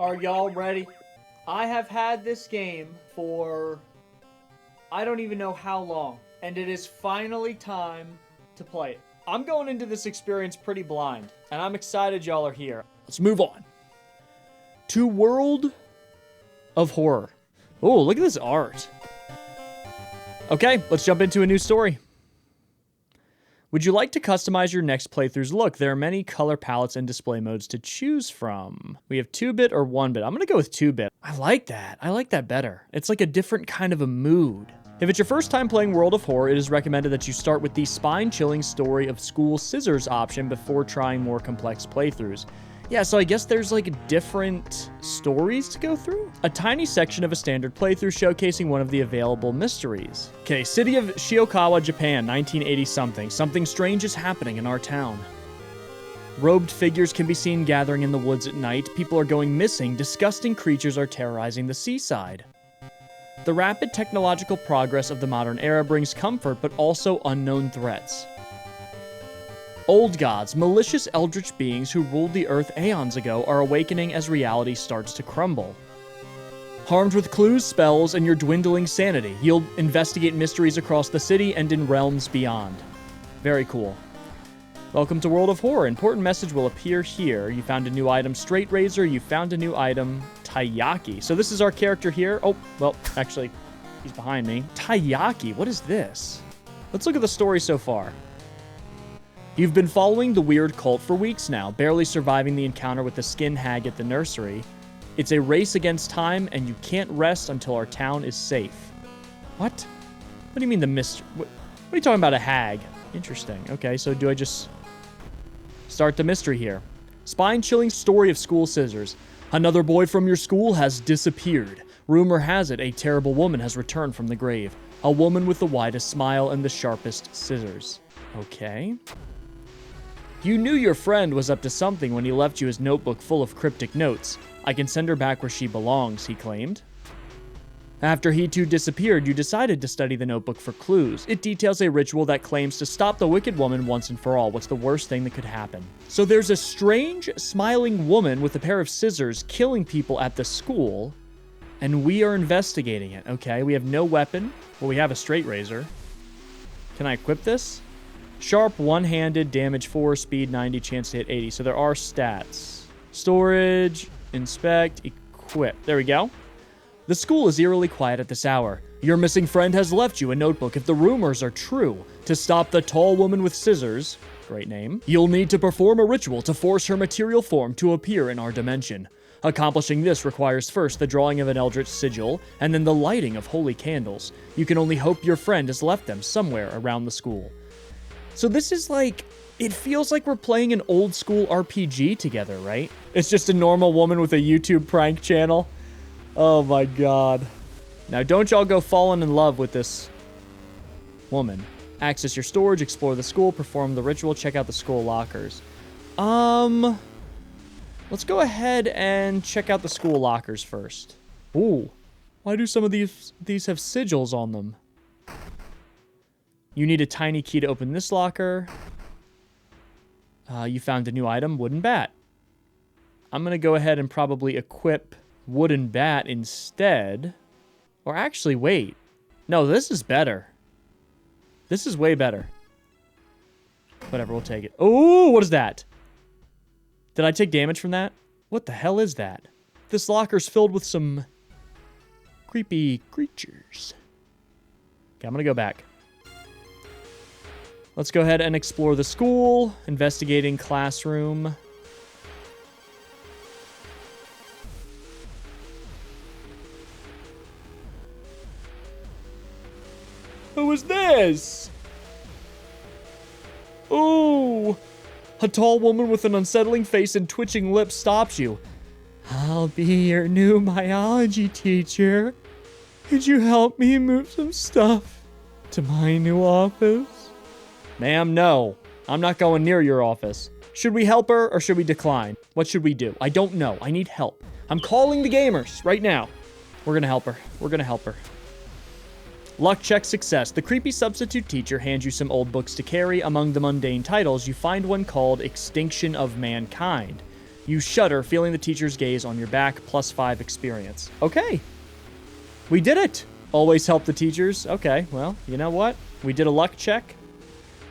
Are y'all ready? I have had this game for I don't even know how long, and it is finally time to play it. I'm going into this experience pretty blind, and I'm excited y'all are here. Let's move on to World of Horror. Oh, look at this art. Okay, let's jump into a new story. Would you like to customize your next playthrough's look? There are many color palettes and display modes to choose from. We have 2-bit or 1-bit. I'm gonna go with 2-bit. I like that. I like that better. It's like a different kind of a mood. If it's your first time playing World of Horror, it is recommended that you start with the spine-chilling story of School Scissors option before trying more complex playthroughs. Yeah, so I guess there's like different stories to go through? A tiny section of a standard playthrough showcasing one of the available mysteries. Okay, city of Shiokawa, Japan, 1980-something. Something strange is happening in our town. Robed figures can be seen gathering in the woods at night. People are going missing. Disgusting creatures are terrorizing the seaside. The rapid technological progress of the modern era brings comfort, but also unknown threats. Old gods, malicious eldritch beings who ruled the earth aeons ago, are awakening as reality starts to crumble. Armed with clues, spells, and your dwindling sanity, you'll investigate mysteries across the city and in realms beyond. Very cool. Welcome to World of Horror. Important message will appear here. You found a new item, Straight Razor. You found a new item, Taiyaki. So this is our character here. Oh, well, actually, he's behind me. Taiyaki, what is this? Let's look at the story so far. You've been following the weird cult for weeks now, barely surviving the encounter with the skin hag at the nursery. It's a race against time, and you can't rest until our town is safe. What? What do you mean the mystery? What are you talking about, a hag? Interesting. Okay, so do I just start the mystery here? Spine-chilling story of School Scissors. Another boy from your school has disappeared. Rumor has it a terrible woman has returned from the grave. A woman with the widest smile and the sharpest scissors. Okay. You knew your friend was up to something when he left you his notebook full of cryptic notes. I can send her back where she belongs, he claimed. After he too disappeared, you decided to study the notebook for clues. It details a ritual that claims to stop the wicked woman once and for all. What's the worst thing that could happen? So there's a strange, smiling woman with a pair of scissors killing people at the school, and we are investigating it. Okay, we have no weapon. Well, we have a straight razor. Can I equip this? Sharp, one-handed, damage 4, speed 90, chance to hit 80. So there are stats. Storage, inspect, equip. There we go. The school is eerily quiet at this hour. Your missing friend has left you a notebook if the rumors are true. To stop the tall woman with scissors, great name, you'll need to perform a ritual to force her material form to appear in our dimension. Accomplishing this requires first the drawing of an eldritch sigil, and then the lighting of holy candles. You can only hope your friend has left them somewhere around the school. So this is like, it feels like we're playing an old school RPG together, right? It's just a normal woman with a YouTube prank channel. Oh my god. Now don't y'all go falling in love with this woman. Access your storage, explore the school, perform the ritual, check out the school lockers. Let's go ahead and check out the school lockers first. Ooh. Why do some of these have sigils on them? You need a tiny key to open this locker. You found a new item, wooden bat. I'm going to go ahead and probably equip wooden bat instead. Or actually, wait. No, this is better. This is way better. Whatever, we'll take it. Oh, what is that? Did I take damage from that? What the hell is that? This locker's filled with some creepy creatures. Okay, I'm going to go back. Let's go ahead and explore the school. Investigating classroom. Who is this? Ooh. A tall woman with an unsettling face and twitching lips stops you. I'll be your new biology teacher. Could you help me move some stuff to my new office? Ma'am, no. I'm not going near your office. Should we help her or should we decline? What should we do? I don't know. I need help. I'm calling the gamers right now. We're gonna help her. We're gonna help her. Luck check success. The creepy substitute teacher hands you some old books to carry. Among the mundane titles, you find one called Extinction of Mankind. You shudder, feeling the teacher's gaze on your back, +5 experience. Okay. We did it. Always help the teachers. Okay, well, you know what? We did a luck check.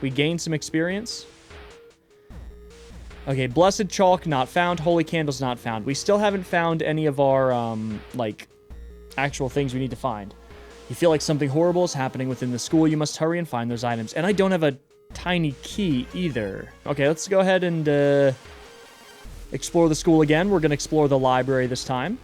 We gained some experience. Okay, blessed chalk not found. Holy candles not found. We still haven't found any of our, like, actual things we need to find. You feel like something horrible is happening within the school. You must hurry and find those items. And I don't have a tiny key either. Okay, let's go ahead and explore the school again. We're going to explore the library this time.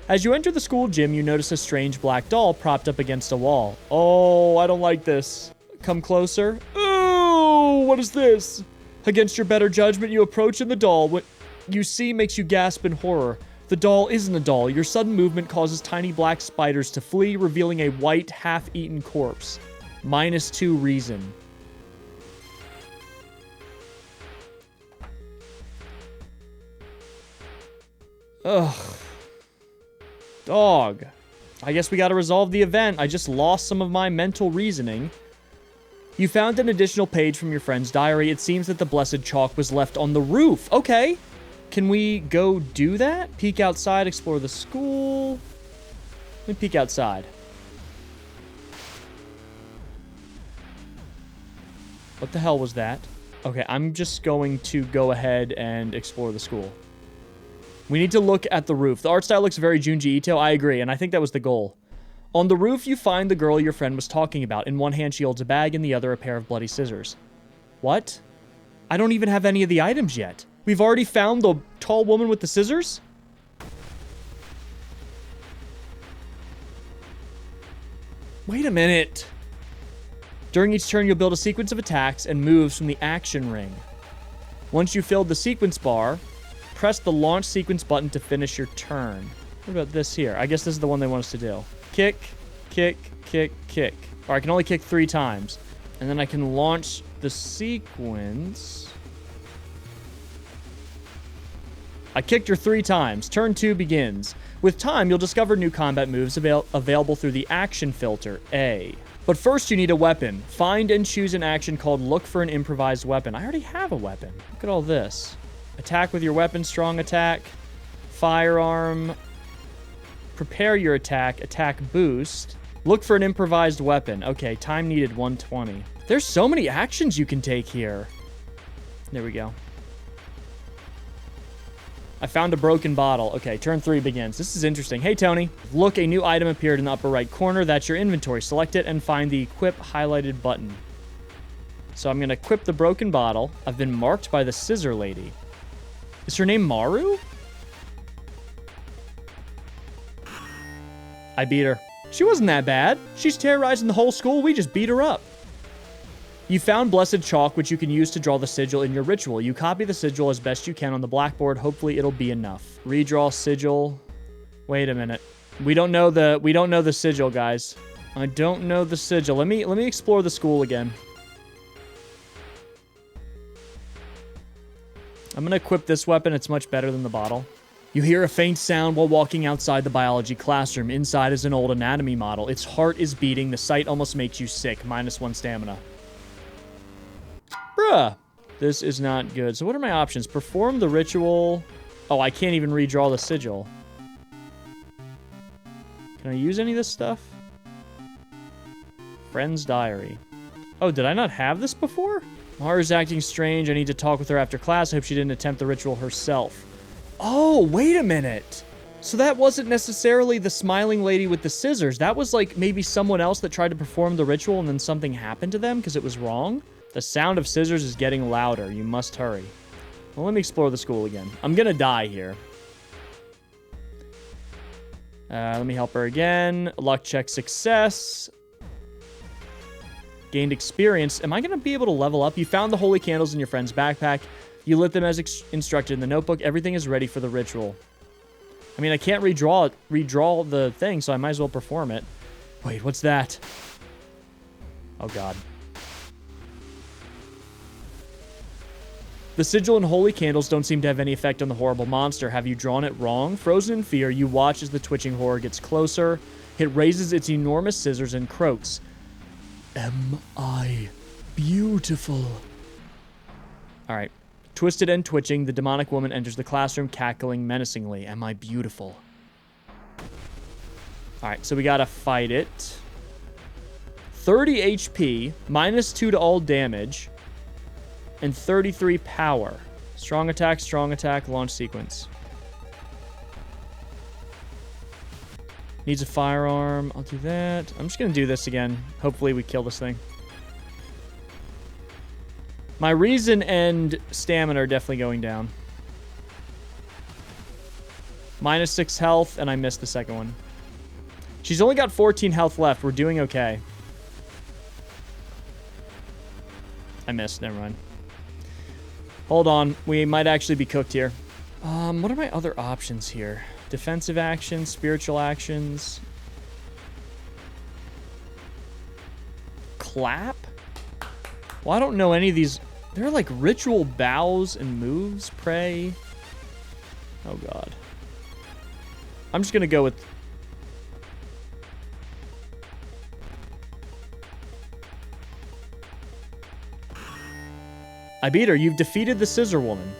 As you enter the school gym, you notice a strange black doll propped up against a wall. Oh, I don't like this. Come closer. Oh, what is this? Against your better judgment, you approach and the doll, what you see makes you gasp in horror. The doll isn't a doll. Your sudden movement causes tiny black spiders to flee, revealing a white, half-eaten corpse. -2 reason. Ugh. Dog. I guess we gotta resolve the event. I just lost some of my mental reasoning. You found an additional page from your friend's diary. It seems that the blessed chalk was left on the roof. Okay. Can we go do that? Peek outside, explore the school. Let me peek outside. What the hell was that? Okay, I'm just going to go ahead and explore the school. We need to look at the roof. The art style looks very Junji Ito. I agree, and I think that was the goal. On the roof, you find the girl your friend was talking about. In one hand, she holds a bag, in the other, a pair of bloody scissors. What? I don't even have any of the items yet. We've already found the tall woman with the scissors? Wait a minute. During each turn, you'll build a sequence of attacks and moves from the action ring. Once you've filled the sequence bar, press the launch sequence button to finish your turn. What about this here? I guess this is the one they want us to do. Kick, kick, kick, kick. Or I can only kick 3 times. And then I can launch the sequence. I kicked her 3 times. Turn 2 begins. With time, you'll discover new combat moves available through the action filter, A. But first, you need a weapon. Find and choose an action called Look for an Improvised Weapon. I already have a weapon. Look at all this. Attack with your weapon, strong attack, firearm, prepare your attack, attack boost. Look for an improvised weapon. Okay, time needed 120. There's so many actions you can take here. There we go. I found a broken bottle. Okay, turn 3 begins. This is interesting. Hey, Tony. Look, a new item appeared in the upper right corner. That's your inventory. Select it and find the equip highlighted button. So I'm going to equip the broken bottle. I've been marked by the scissor lady. Is her name Maru? I beat her. She wasn't that bad. She's terrorizing the whole school. We just beat her up. You found blessed chalk, which you can use to draw the sigil in your ritual. You copy the sigil as best you can on the blackboard. Hopefully, it'll be enough. Redraw sigil. Wait a minute. We don't know the sigil, guys. I don't know the sigil. Let me explore the school again. I'm gonna equip this weapon. It's much better than the bottle. You hear a faint sound while walking outside the biology classroom. Inside is an old anatomy model. Its heart is beating. The sight almost makes you sick. -1 stamina. Bruh. This is not good. So what are my options? Perform the ritual. Oh, I can't even redraw the sigil. Can I use any of this stuff? Friend's diary. Oh, did I not have this before? Maru's acting strange. I need to talk with her after class. I hope she didn't attempt the ritual herself. Oh, wait a minute. So that wasn't necessarily the smiling lady with the scissors. That was like maybe someone else that tried to perform the ritual and then something happened to them because it was wrong. The sound of scissors is getting louder. You must hurry. Well, let me explore the school again. I'm gonna die here. Let me help her again. Luck check success. Gained experience. Am I gonna be able to level up? You found the holy candles in your friend's backpack. You lit them as instructed in the notebook. Everything is ready for the ritual. I mean, I can't redraw the thing, so I might as well perform it. Wait, what's that? Oh, God. The sigil and holy candles don't seem to have any effect on the horrible monster. Have you drawn it wrong? Frozen in fear, you watch as the twitching horror gets closer. It raises its enormous scissors and croaks. Am I beautiful? All right. Twisted and twitching, the demonic woman enters the classroom, cackling menacingly. Am I beautiful? Alright, so we gotta fight it. 30 HP, -2 to all damage, and 33 power. Strong attack, launch sequence. Needs a firearm. I'll do that. I'm just gonna do this again. Hopefully we kill this thing. My reason and stamina are definitely going down. -6 health, and I missed the second one. She's only got 14 health left. We're doing okay. I missed. Never mind. Hold on. We might actually be cooked here. What are my other options here? Defensive actions, spiritual actions. Clap? Well, I don't know any of these. They're like ritual bows and moves. Pray. Oh, God. I'm just going to go with... I beat her. You've defeated the Scissor Woman.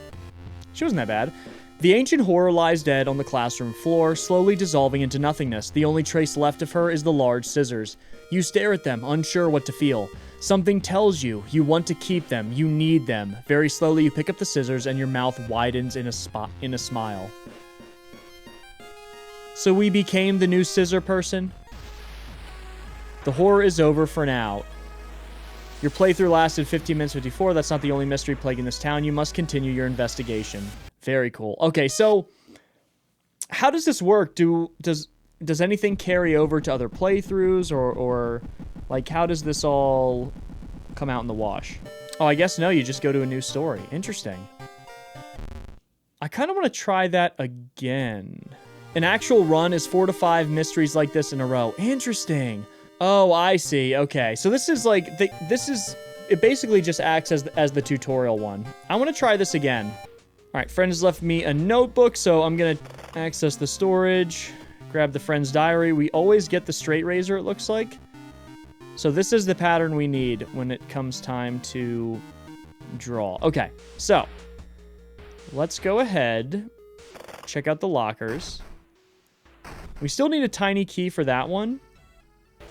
She wasn't that bad. The ancient horror lies dead on the classroom floor, slowly dissolving into nothingness. The only trace left of her is the large scissors. You stare at them, unsure what to feel. Something tells you you want to keep them, you need them. Very slowly you pick up the scissors and your mouth widens in a smile. So we became the new scissor person? The horror is over for now. Your playthrough lasted 15 minutes 54. That's not the only mystery plaguing this town. You must continue your investigation. Very cool. Okay, so how does this work? Does anything carry over to other playthroughs, or like how does this all come out in the wash? Oh, I guess no, you just go to a new story. Interesting. I kind of want to try that again. An actual run is 4 to 5 mysteries like this in a row. Interesting. Oh, I see. Okay, so this is like it basically just acts as the tutorial one. I want to try this again. All right, friend has left me a notebook, so I'm gonna access the storage, grab the friend's diary. We always get the straight razor, it looks like. So this is the pattern we need when it comes time to draw. Okay, so let's go ahead, check out the lockers. We still need a tiny key for that one.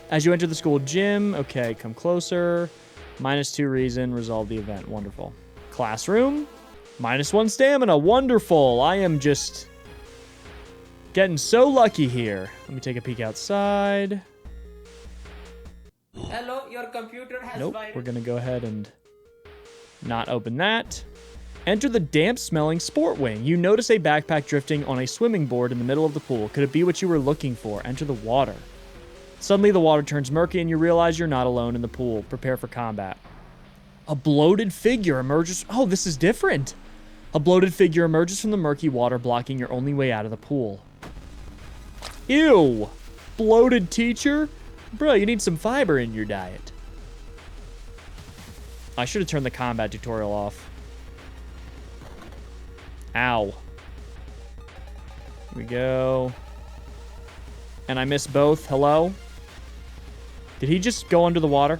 As you enter the school gym, okay, come closer. -2 reason, resolve the event. Wonderful. Classroom, -1 stamina. Wonderful. I am just getting so lucky here. Let me take a peek outside. Hello, your computer has Nope, virus. we're going to go ahead and not open that. Enter the damp-smelling sport wing. You notice a backpack drifting on a swimming board in the middle of the pool. Could it be what you were looking for? Enter the water. Suddenly, the water turns murky, and you realize you're not alone in the pool. Prepare for combat. A bloated figure emerges... Oh, this is different. A bloated figure emerges from the murky water, blocking your only way out of the pool. Ew. Bloated teacher? Bro, you need some fiber in your diet. I should have turned the combat tutorial off. Ow. Here we go. And I missed both. Hello? Did he just go under the water?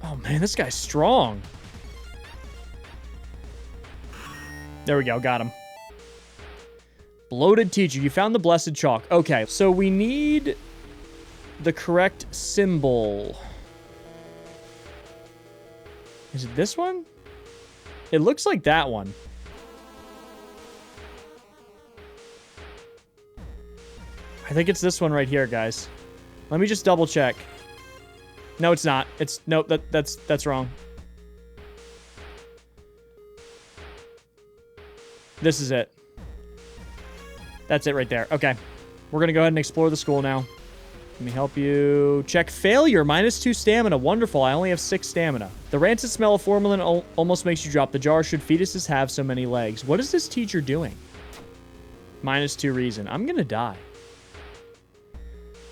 Oh, man, this guy's strong. There we go. Got him. Bloated teacher. You found the blessed chalk. Okay, so we need the correct symbol. Is it this one? It looks like that one. I think it's this one right here, guys. Let me just double check. No, it's not. It's nope, that's wrong. This is it. That's it right there. Okay. We're going to go ahead and explore the school now. Let me help you. Check failure. -2 stamina. Wonderful. I only have 6 stamina. The rancid smell of formalin almost makes you drop the jar. Should fetuses have so many legs? What is this teacher doing? -2 reason. I'm going to die.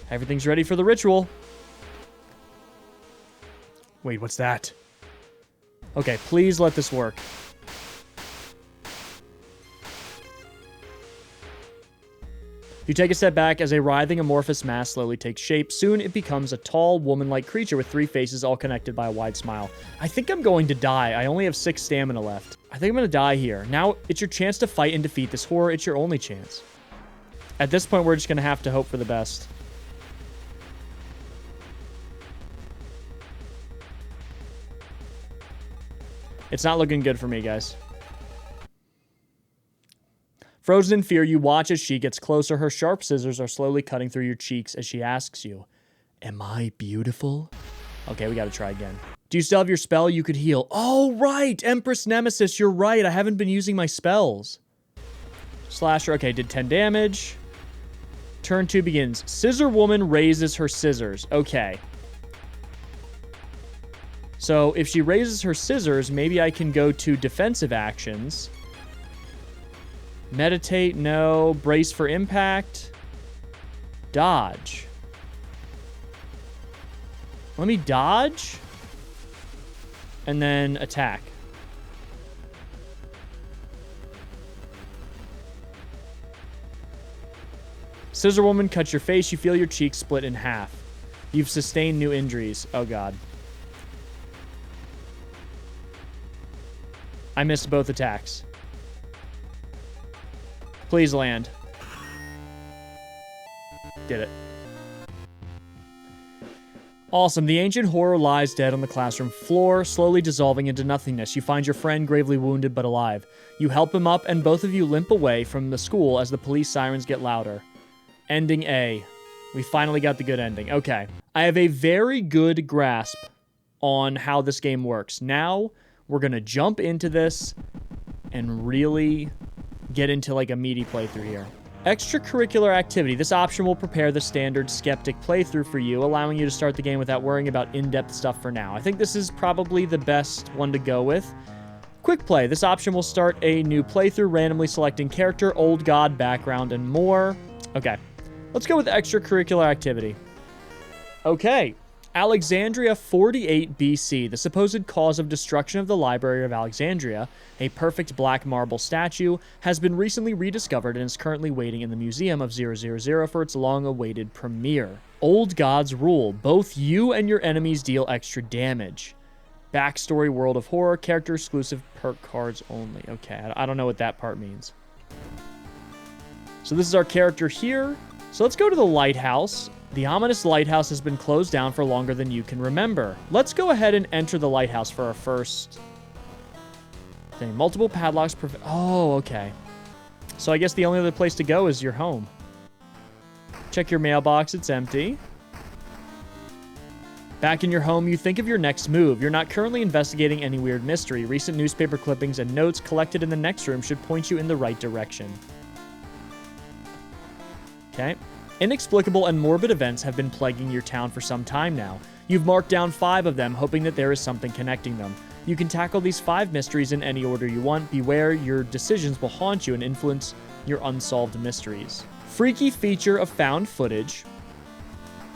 Everything's ready for the ritual. Wait, what's that? Okay, please let this work. You take a step back as a writhing amorphous mass slowly takes shape. Soon it becomes a tall, woman-like creature with 3 faces all connected by a wide smile. I think I'm going to die. I only have 6 stamina left. I think I'm going to die here. Now, it's your chance to fight and defeat this horror. It's your only chance. At this point, we're just going to have to hope for the best. It's not looking good for me, guys. Frozen in fear, you watch as she gets closer. Her sharp scissors are slowly cutting through your cheeks as she asks you, "Am I beautiful?" Okay, we gotta try again. Do you still have your spell? You could heal. Oh, right! Empress Nemesis, you're right. I haven't been using my spells. Slasher, okay, did 10 damage. Turn 2 begins. Scissor Woman raises her scissors. Okay. So, if she raises her scissors, maybe I can go to defensive actions. Meditate, no. Brace for impact. Dodge. Let me dodge. And then attack. Scissor Woman cuts your face. You feel your cheeks split in half. You've sustained new injuries. Oh, God. I missed both attacks. Please land. Did it. Awesome. The ancient horror lies dead on the classroom floor, slowly dissolving into nothingness. You find your friend gravely wounded but alive. You help him up, and both of you limp away from the school as the police sirens get louder. Ending A. We finally got the good ending. Okay. I have a very good grasp on how this game works. Now, we're going to jump into this and really get into like a meaty playthrough here. Extracurricular activity. This option will prepare the standard skeptic playthrough for you, allowing you to start the game without worrying about in-depth stuff for now. I think this is probably the best one to go with. Quick play. This option will start a new playthrough, randomly selecting character, old god, background, and more. Okay. Let's go with extracurricular activity. Okay. Alexandria 48 BC, the supposed cause of destruction of the Library of Alexandria, a perfect black marble statue, has been recently rediscovered and is currently waiting in the Museum of 000 for its long-awaited premiere. Old Gods rule. Both you and your enemies deal extra damage. Backstory, World of Horror, character exclusive, perk cards only. Okay, I don't know what that part means. So this is our character here. So let's go to the lighthouse. The ominous lighthouse has been closed down for longer than you can remember. Let's go ahead and enter the lighthouse for our first thing. Multiple padlocks prevent... Oh, okay. So I guess the only other place to go is your home. Check your mailbox. It's empty. Back in your home, you think of your next move. You're not currently investigating any weird mystery. Recent newspaper clippings and notes collected in the next room should point you in the right direction. Okay. Inexplicable and morbid events have been plaguing your town for some time now. You've marked down 5 of them, hoping that there is something connecting them. You can tackle these 5 mysteries in any order you want. Beware, your decisions will haunt you and influence your unsolved mysteries. Freaky feature of found footage.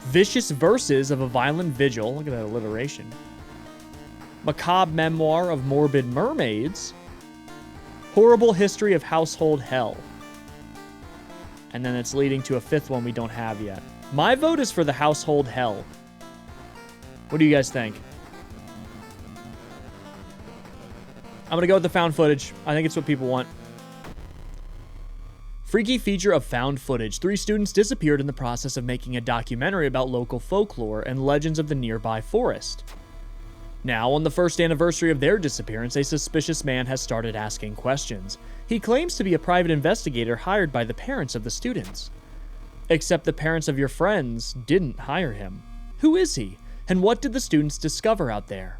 Vicious verses of a violent vigil. Look at that alliteration. Macabre memoir of morbid mermaids. Horrible history of household hell. And then it's leading to a 5th one we don't have yet. My vote is for the household hell. What do you guys think? I'm going to go with the found footage. I think it's what people want. Freaky feature of found footage. 3 students disappeared in the process of making a documentary about local folklore and legends of the nearby forest. Now, on the first anniversary of their disappearance, a suspicious man has started asking questions. He claims to be a private investigator hired by the parents of the students. Except the parents of your friends didn't hire him. Who is he? And what did the students discover out there?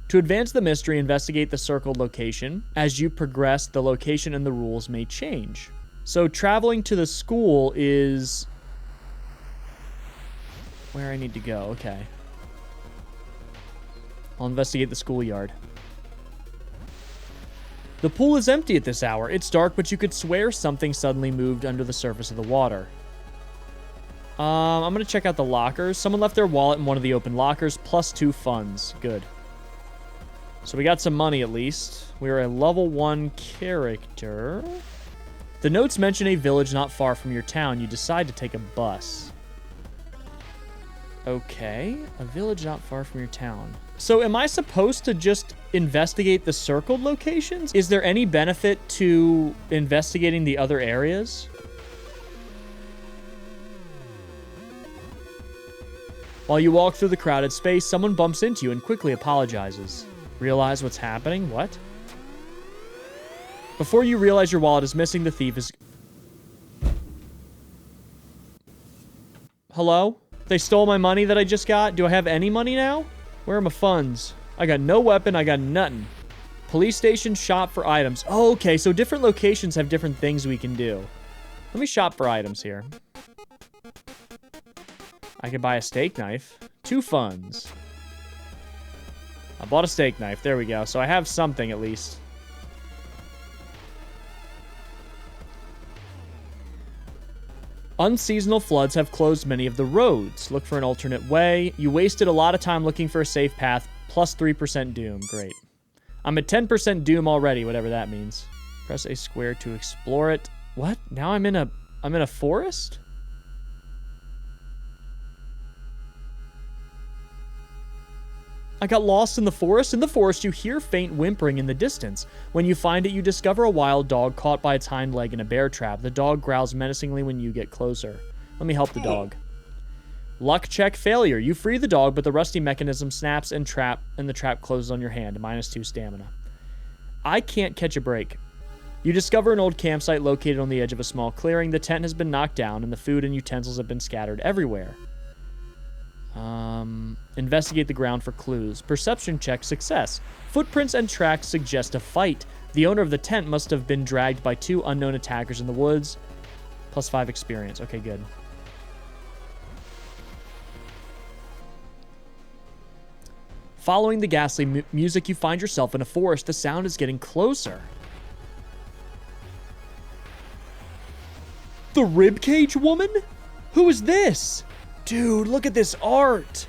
To advance the mystery, investigate the circled location. As you progress, the location and the rules may change. So traveling to the school is where I need to go. Okay. I'll investigate the schoolyard. The pool is empty at this hour. It's dark, but you could swear something suddenly moved under the surface of the water. I'm going to check out the lockers. Someone left their wallet in one of the open lockers. +2 funds. Good. So we got some money at least. We're a level 1 character. The notes mention a village not far from your town. You decide to take a bus. Okay, a village not far from your town. So am I supposed to just investigate the circled locations? Is there any benefit to investigating the other areas? While you walk through the crowded space, someone bumps into you and quickly apologizes. Realize what's happening? What? Before you realize your wallet is missing, the thief is... Hello? They stole my money that I just got? Do I have any money now? Where are my funds? I got no weapon, I got nothing. Police station, shop for items. Oh, okay, so different locations have different things we can do. Let me shop for items here. I could buy a steak knife. 2 funds. I bought a steak knife. There we go. So I have something at least. Unseasonal floods have closed many of the roads. Look for an alternate way. You wasted a lot of time looking for a safe path. Plus 3% doom. Great. I'm at 10% doom already, whatever that means. Press a square to explore it. What? Now I'm in a forest? I got lost in the forest. In the forest, you hear faint whimpering in the distance. When you find it, you discover a wild dog caught by its hind leg in a bear trap. The dog growls menacingly when you get closer. Let me help the dog. Luck check failure. You free the dog, but the rusty mechanism snaps and the trap closes on your hand. -2 stamina. I can't catch a break. You discover an old campsite located on the edge of a small clearing. The tent has been knocked down, and the food and utensils have been scattered everywhere. Investigate the ground for clues. Perception check success. Footprints and tracks suggest a fight. The owner of the tent must have been dragged by 2 unknown attackers in the woods. +5 experience. Okay, good. Following the ghastly music, you find yourself in a forest. The sound is getting closer. The ribcage woman? Who is this? Dude, look at this art.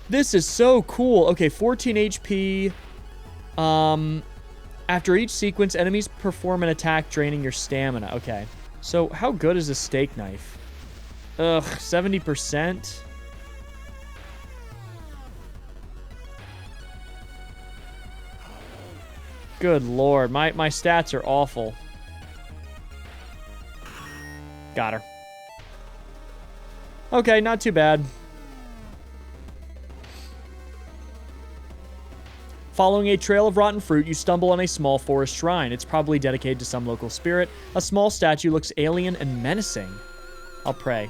This is so cool. Okay, 14 HP. After each sequence, enemies perform an attack, draining your stamina. Okay. So, how good is this steak knife? Ugh, 70%. Good lord, my stats are awful. Got her. Okay, not too bad. Following a trail of rotten fruit, you stumble on a small forest shrine. It's probably dedicated to some local spirit. A small statue looks alien and menacing. I'll pray.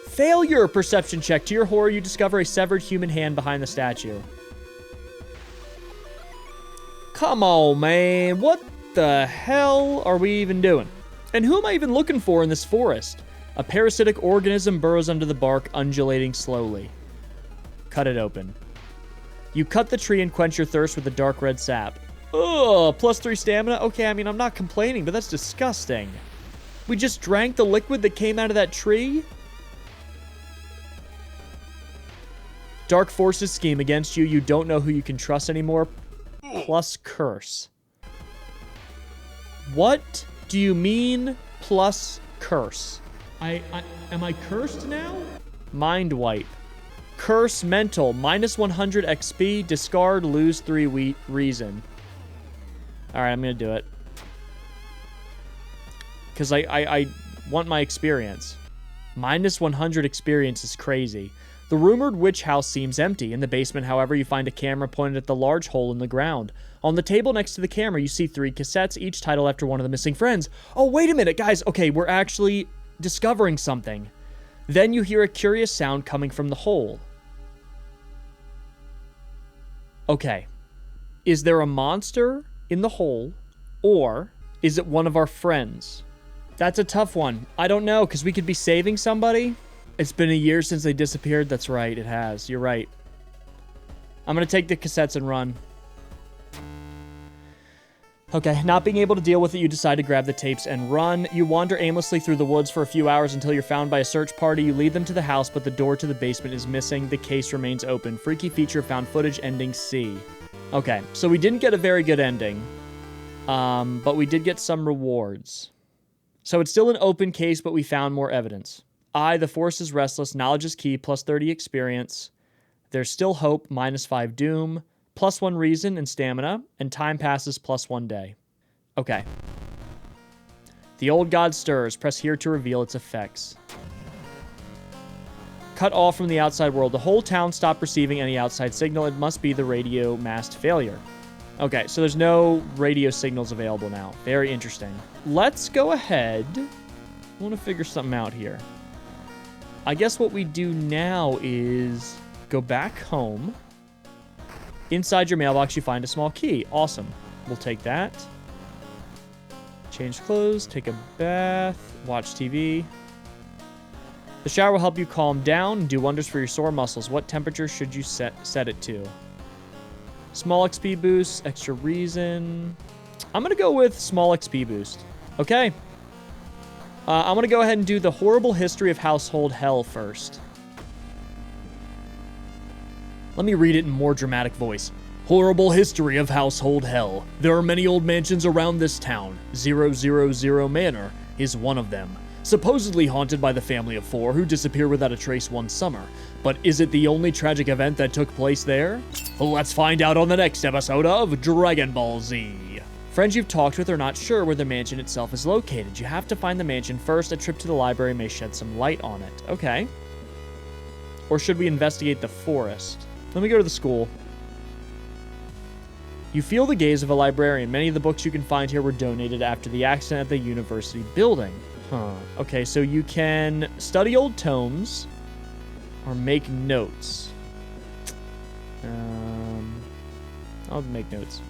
Failure! Perception check. To your horror, you discover a severed human hand behind the statue. Come on, man. What the hell are we even doing? And who am I even looking for in this forest? A parasitic organism burrows under the bark, undulating slowly. Cut it open. You cut the tree and quench your thirst with the dark red sap. Ugh, +3 stamina? Okay, I mean, I'm not complaining, but that's disgusting. We just drank the liquid that came out of that tree? Dark forces scheme against you. You don't know who you can trust anymore. Plus curse. What do you mean plus curse? Am I cursed now? Mind wipe. Curse mental. -100 XP. Discard. Lose 3 reason. Alright, I'm gonna do it. Because I want my experience. -100 experience is crazy. The rumored witch house seems empty. In the basement, however, you find a camera pointed at the large hole in the ground. On the table next to the camera, you see 3 cassettes, each titled after one of the missing friends. Oh, wait a minute, guys. Okay, we're actually discovering something. Then you hear a curious sound coming from the hole. Okay. Is there a monster in the hole, or is it one of our friends? That's a tough one. I don't know, because we could be saving somebody. It's been a year since they disappeared. That's right, it has. You're right. I'm going to take the cassettes and run. Okay, not being able to deal with it, you decide to grab the tapes and run. You wander aimlessly through the woods for a few hours until you're found by a search party. You lead them to the house, but the door to the basement is missing. The case remains open. Freaky feature found footage ending C. Okay, so we didn't get a very good ending. But we did get some rewards. So it's still an open case, but we found more evidence. The force is restless. Knowledge is key. Plus 30 experience. There's still hope. -5 doom. Plus 1 reason and stamina. And time passes plus 1 day. Okay. The old god stirs. Press here to reveal its effects. Cut off from the outside world. The whole town stopped receiving any outside signal. It must be the radio mast failure. Okay, so there's no radio signals available now. Very interesting. Let's go ahead. I want to figure something out here. I guess what we do now is go back home. Inside your mailbox, you find a small key. Awesome. We'll take that. Change clothes, take a bath, watch TV. The shower will help you calm down and do wonders for your sore muscles. What temperature should you set it to? Small XP boost, extra reason. I'm going to go with small XP boost. Okay. I'm going to go ahead and do the horrible history of household hell first. Let me read it in more dramatic voice. Horrible history of household hell. There are many old mansions around this town. 000 Manor is one of them. Supposedly haunted by the family of 4 who disappeared without a trace one summer. But is it the only tragic event that took place there? Let's find out on the next episode of Dragon Ball Z. Friends you've talked with are not sure where the mansion itself is located. You have to find the mansion first. A trip to the library may shed some light on it. Okay. Or should we investigate the forest? Let me go to the school. You feel the gaze of a librarian. Many of the books you can find here were donated after the accident at the university building. Okay, so you can study old tomes or make notes. I'll make notes.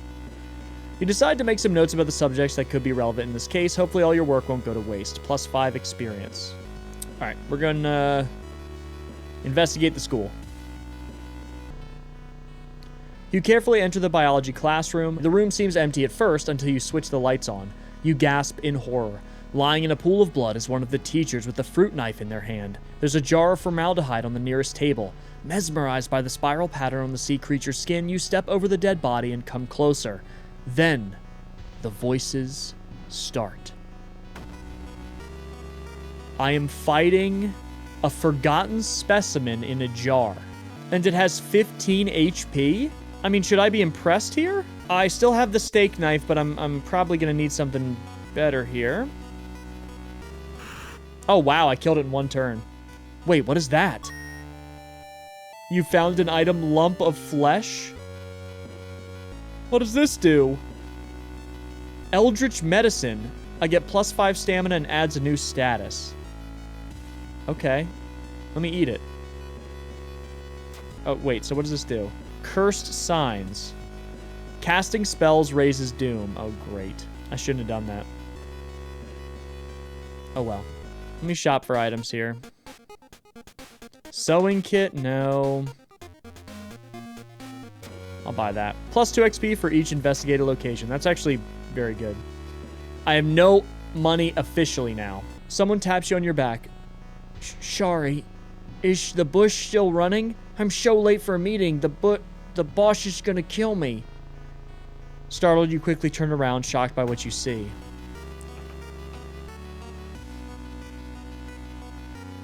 You decide to make some notes about the subjects that could be relevant in this case. Hopefully all your work won't go to waste. Plus 5 experience. All right, we're going to investigate the school. You carefully enter the biology classroom. The room seems empty at first until you switch the lights on. You gasp in horror. Lying in a pool of blood is one of the teachers with a fruit knife in their hand. There's a jar of formaldehyde on the nearest table. Mesmerized by the spiral pattern on the sea creature's skin, you step over the dead body and come closer. Then, the voices start. I am fighting a forgotten specimen in a jar. And it has 15 HP? I mean, should I be impressed here? I still have the steak knife, but I'm probably going to need something better here. Oh, wow, I killed it in 1 turn. Wait, what is that? You found an item lump of flesh? What does this do? Eldritch Medicine. I get plus 5 stamina and adds a new status. Okay. Let me eat it. Oh, wait, so what does this do? Cursed Signs. Casting spells raises doom. Oh, great. I shouldn't have done that. Oh, well. Let me shop for items here. Sewing kit? No. I'll buy that. Plus 2 XP for each investigated location. That's actually very good. I have no money officially now. Someone taps you on your back. Sorry. Is the bush still running? I'm so late for a meeting. The boss is gonna kill me. Startled, you quickly turn around, shocked by what you see.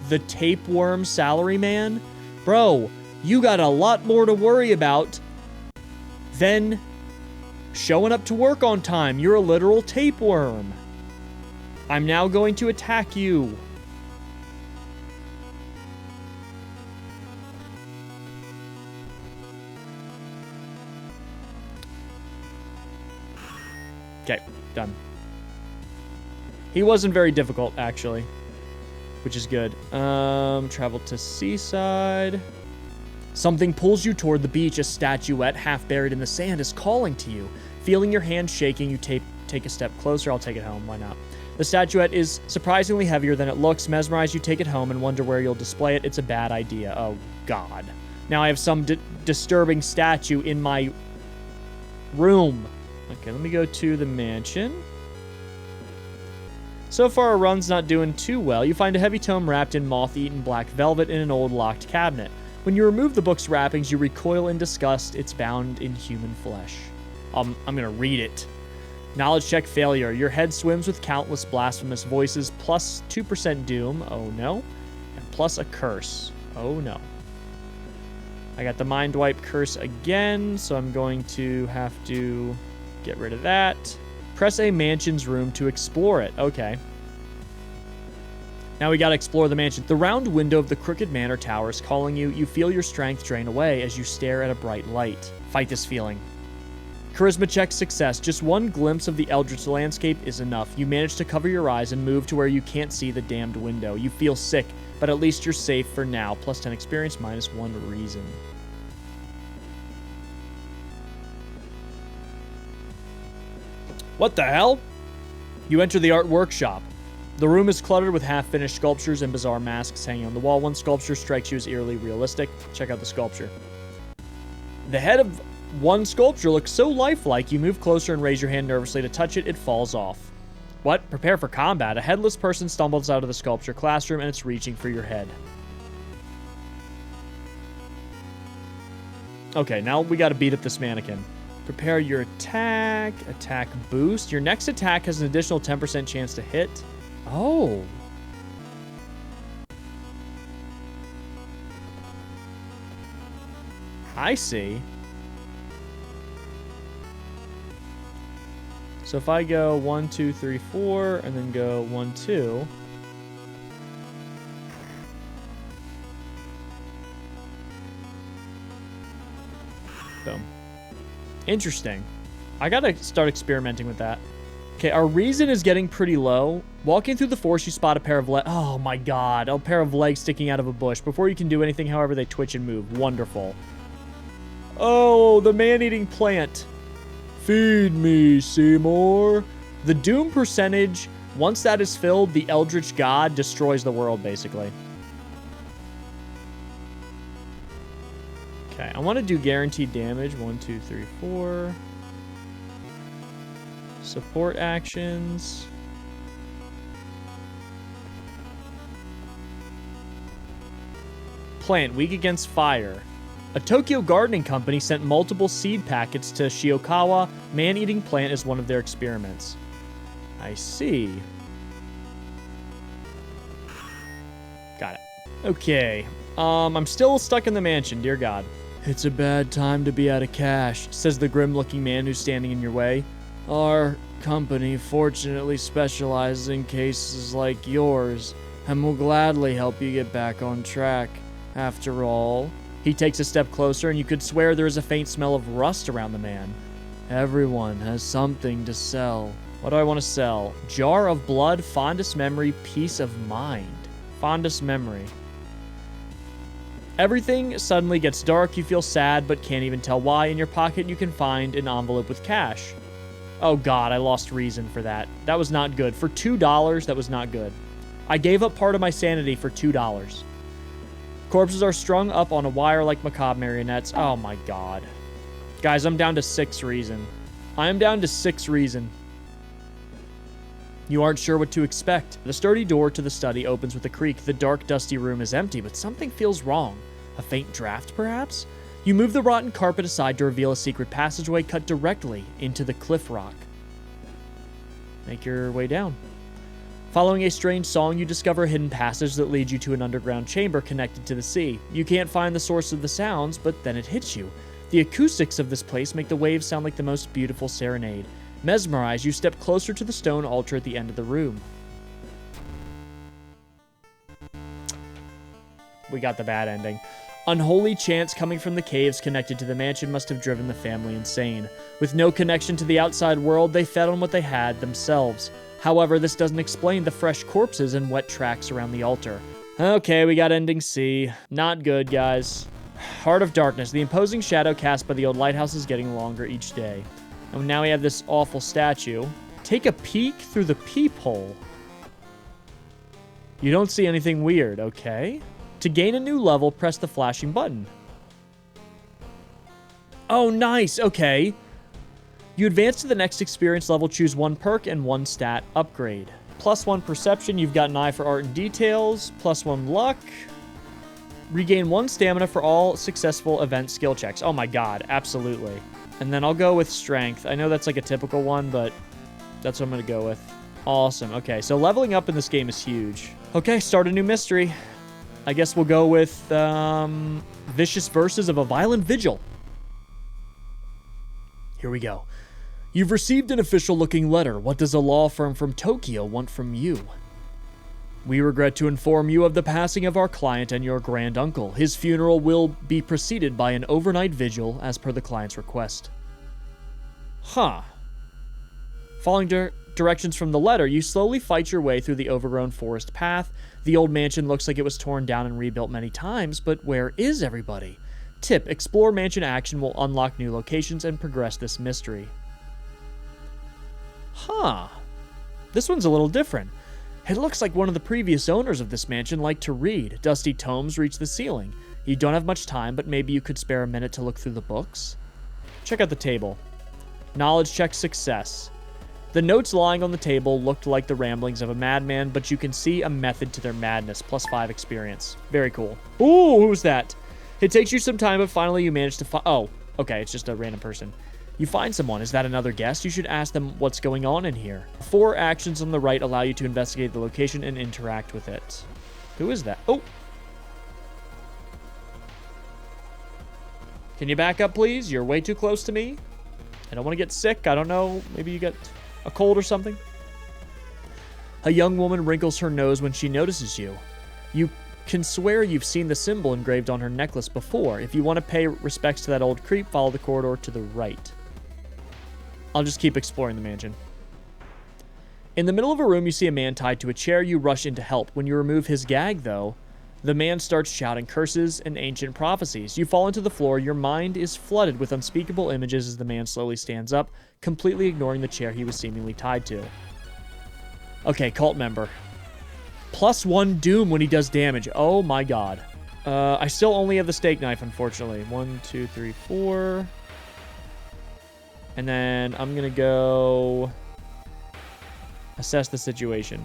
The tapeworm salaryman? Bro, you got a lot more to worry about than showing up to work on time. You're a literal tapeworm. I'm now going to attack you. Okay, done. He wasn't very difficult, actually. Which is good. Travel to seaside. Something pulls you toward the beach. A statuette, half buried in the sand, is calling to you. Feeling your hand shaking, you take a step closer. I'll take it home. Why not? The statuette is surprisingly heavier than it looks. Mesmerized, you take it home and wonder where you'll display it. It's a bad idea. Oh, God. Now I have some disturbing statue in my room. Okay, let me go to the mansion. So far, our run's not doing too well. You find a heavy tome wrapped in moth-eaten black velvet in an old locked cabinet. When you remove the book's wrappings, you recoil in disgust. It's bound in human flesh. I'm gonna read it. Knowledge check failure. Your head swims with countless blasphemous voices, plus 2% doom. Oh no. And plus a curse. Oh no. I got the mind wipe curse again, so I'm going to have to get rid of that. Press a mansion's room to explore it. Okay. Now we gotta explore the mansion. The round window of the crooked manor tower is calling you. You feel your strength drain away as you stare at a bright light. Fight this feeling. Charisma check success. Just one glimpse of the eldritch landscape is enough. You manage to cover your eyes and move to where you can't see the damned window. You feel sick, but at least you're safe for now. Plus 10 experience, minus 1 reason. What the hell? You enter the art workshop. The room is cluttered with half-finished sculptures and bizarre masks hanging on the wall. One sculpture strikes you as eerily realistic. Check out the sculpture. The head of one sculpture looks so lifelike, you move closer and raise your hand nervously to touch it. It falls off. What? Prepare for combat. A headless person stumbles out of the sculpture classroom and it's reaching for your head. Okay, now we gotta beat up this mannequin. Prepare your attack. Attack boost. Your next attack has an additional 10% chance to hit. Oh. I see. So if I go 1, 2, 3, 4, and then go 1, 2. Boom. Interesting. I gotta start experimenting with that. Okay, our reason is getting pretty low. Walking through the forest, you spot a pair of legs. Oh my god, a pair of legs sticking out of a bush. Before you can do anything, however, they twitch and move. Wonderful. Oh, the man-eating plant. Feed me, Seymour. The doom percentage, once that is filled, the eldritch god destroys the world, basically. Okay, I want to do guaranteed damage. 1, 2, 3, 4. Support actions. Plant, weak against fire. A Tokyo gardening company sent multiple seed packets to Shiokawa. Man-eating plant is one of their experiments. I see. Got it. Okay. I'm still stuck in the mansion, dear God. It's a bad time to be out of cash, says the grim-looking man who's standing in your way. Our company fortunately specializes in cases like yours, and will gladly help you get back on track. After all, he takes a step closer, and you could swear there is a faint smell of rust around the man. Everyone has something to sell. What do I want to sell? Jar of blood, fondest memory, peace of mind. Fondest memory. Everything suddenly gets dark. You feel sad, but can't even tell why. In your pocket, you can find an envelope with cash. Oh god, I lost reason for that. That was not good. For $2, that was not good. I gave up part of my sanity for $2. Corpses are strung up on a wire like macabre marionettes. Oh my god. Guys, I'm down to 6 reason. I am down to 6 reason. You aren't sure what to expect. The sturdy door to the study opens with a creak. The dark, dusty room is empty, but something feels wrong. A faint draft, perhaps? You move the rotten carpet aside to reveal a secret passageway cut directly into the cliff rock. Make your way down. Following a strange song, you discover a hidden passage that leads you to an underground chamber connected to the sea. You can't find the source of the sounds, but then it hits you. The acoustics of this place make the waves sound like the most beautiful serenade. Mesmerized, you step closer to the stone altar at the end of the room. We got the bad ending. Unholy chants coming from the caves connected to the mansion must have driven the family insane. With no connection to the outside world, they fed on what they had themselves. However, this doesn't explain the fresh corpses and wet tracks around the altar. Okay, we got ending C. Not good, guys. Heart of Darkness. The imposing shadow cast by the old lighthouse is getting longer each day. And now we have this awful statue. Take a peek through the peephole. You don't see anything weird, okay? To gain a new level, press the flashing button. Oh, nice, okay. You advance to the next experience level, choose 1 perk and 1 stat upgrade. +1 perception, you've got an eye for art and details. +1 luck. Regain 1 stamina for all successful event skill checks. Oh my god, absolutely. And then I'll go with strength. I know that's like a typical one, but That's what I'm going to go with. Awesome. Okay, so leveling up in this game is huge. Okay, start a new mystery. I guess we'll go with Vicious Verses of a Violent Vigil. Here we go. You've received an official-looking letter. What does a law firm from Tokyo want from you? We regret to inform you of the passing of our client and your grand uncle. His funeral will be preceded by an overnight vigil as per the client's request. Huh. Following directions from the letter, you slowly fight your way through the overgrown forest path. The old mansion looks like it was torn down and rebuilt many times, but where is everybody? Tip, explore mansion action will unlock new locations and progress this mystery. Huh. This one's a little different. It looks like one of the previous owners of this mansion liked to read. Dusty tomes reach the ceiling. You don't have much time, but maybe you could spare a minute to look through the books? Check out the table. Knowledge check success. The notes lying on the table looked like the ramblings of a madman, but you can see a method to their madness. +5 experience. Very cool. Ooh, who's that? It takes you some time, but finally you manage to find... Oh, okay, it's just a random person. You find someone. Is that another guest? You should ask them what's going on in here. 4 actions on the right allow you to investigate the location and interact with it. Who is that? Oh! Can you back up, please? You're way too close to me. I don't want to get sick. I don't know. Maybe you got a cold or something. A young woman wrinkles her nose when she notices you. You can swear you've seen the symbol engraved on her necklace before. If you want to pay respects to that old creep, follow the corridor to the right. I'll just keep exploring the mansion. In the middle of a room, you see a man tied to a chair. You rush in to help. When you remove his gag, though, the man starts shouting curses and ancient prophecies. You fall into the floor. Your mind is flooded with unspeakable images as the man slowly stands up, completely ignoring the chair he was seemingly tied to. Okay, cult member. +1 doom when he does damage. Oh my god. I still only have the steak knife, unfortunately. 1, 2, 3, 4. And then I'm gonna go assess the situation.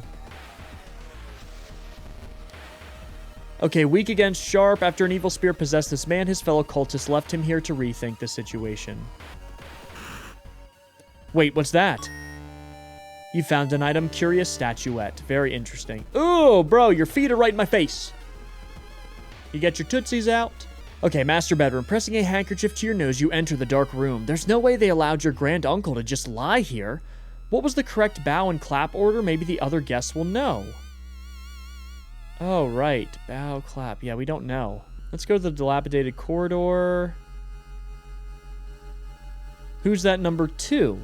Okay, weak against sharp. After an evil spirit possessed this man, his fellow cultists left him here to rethink the situation. Wait, what's that? You found an item, curious statuette. Very interesting. Ooh, bro, your feet are right in my face. You get your tootsies out. Okay, master bedroom. Pressing a handkerchief to your nose, you enter the dark room. There's no way they allowed your grand uncle to just lie here. What was the correct bow and clap order? Maybe the other guests will know. Oh, right. Bow, clap. Yeah, we don't know. Let's go to the dilapidated corridor. Who's that number 2?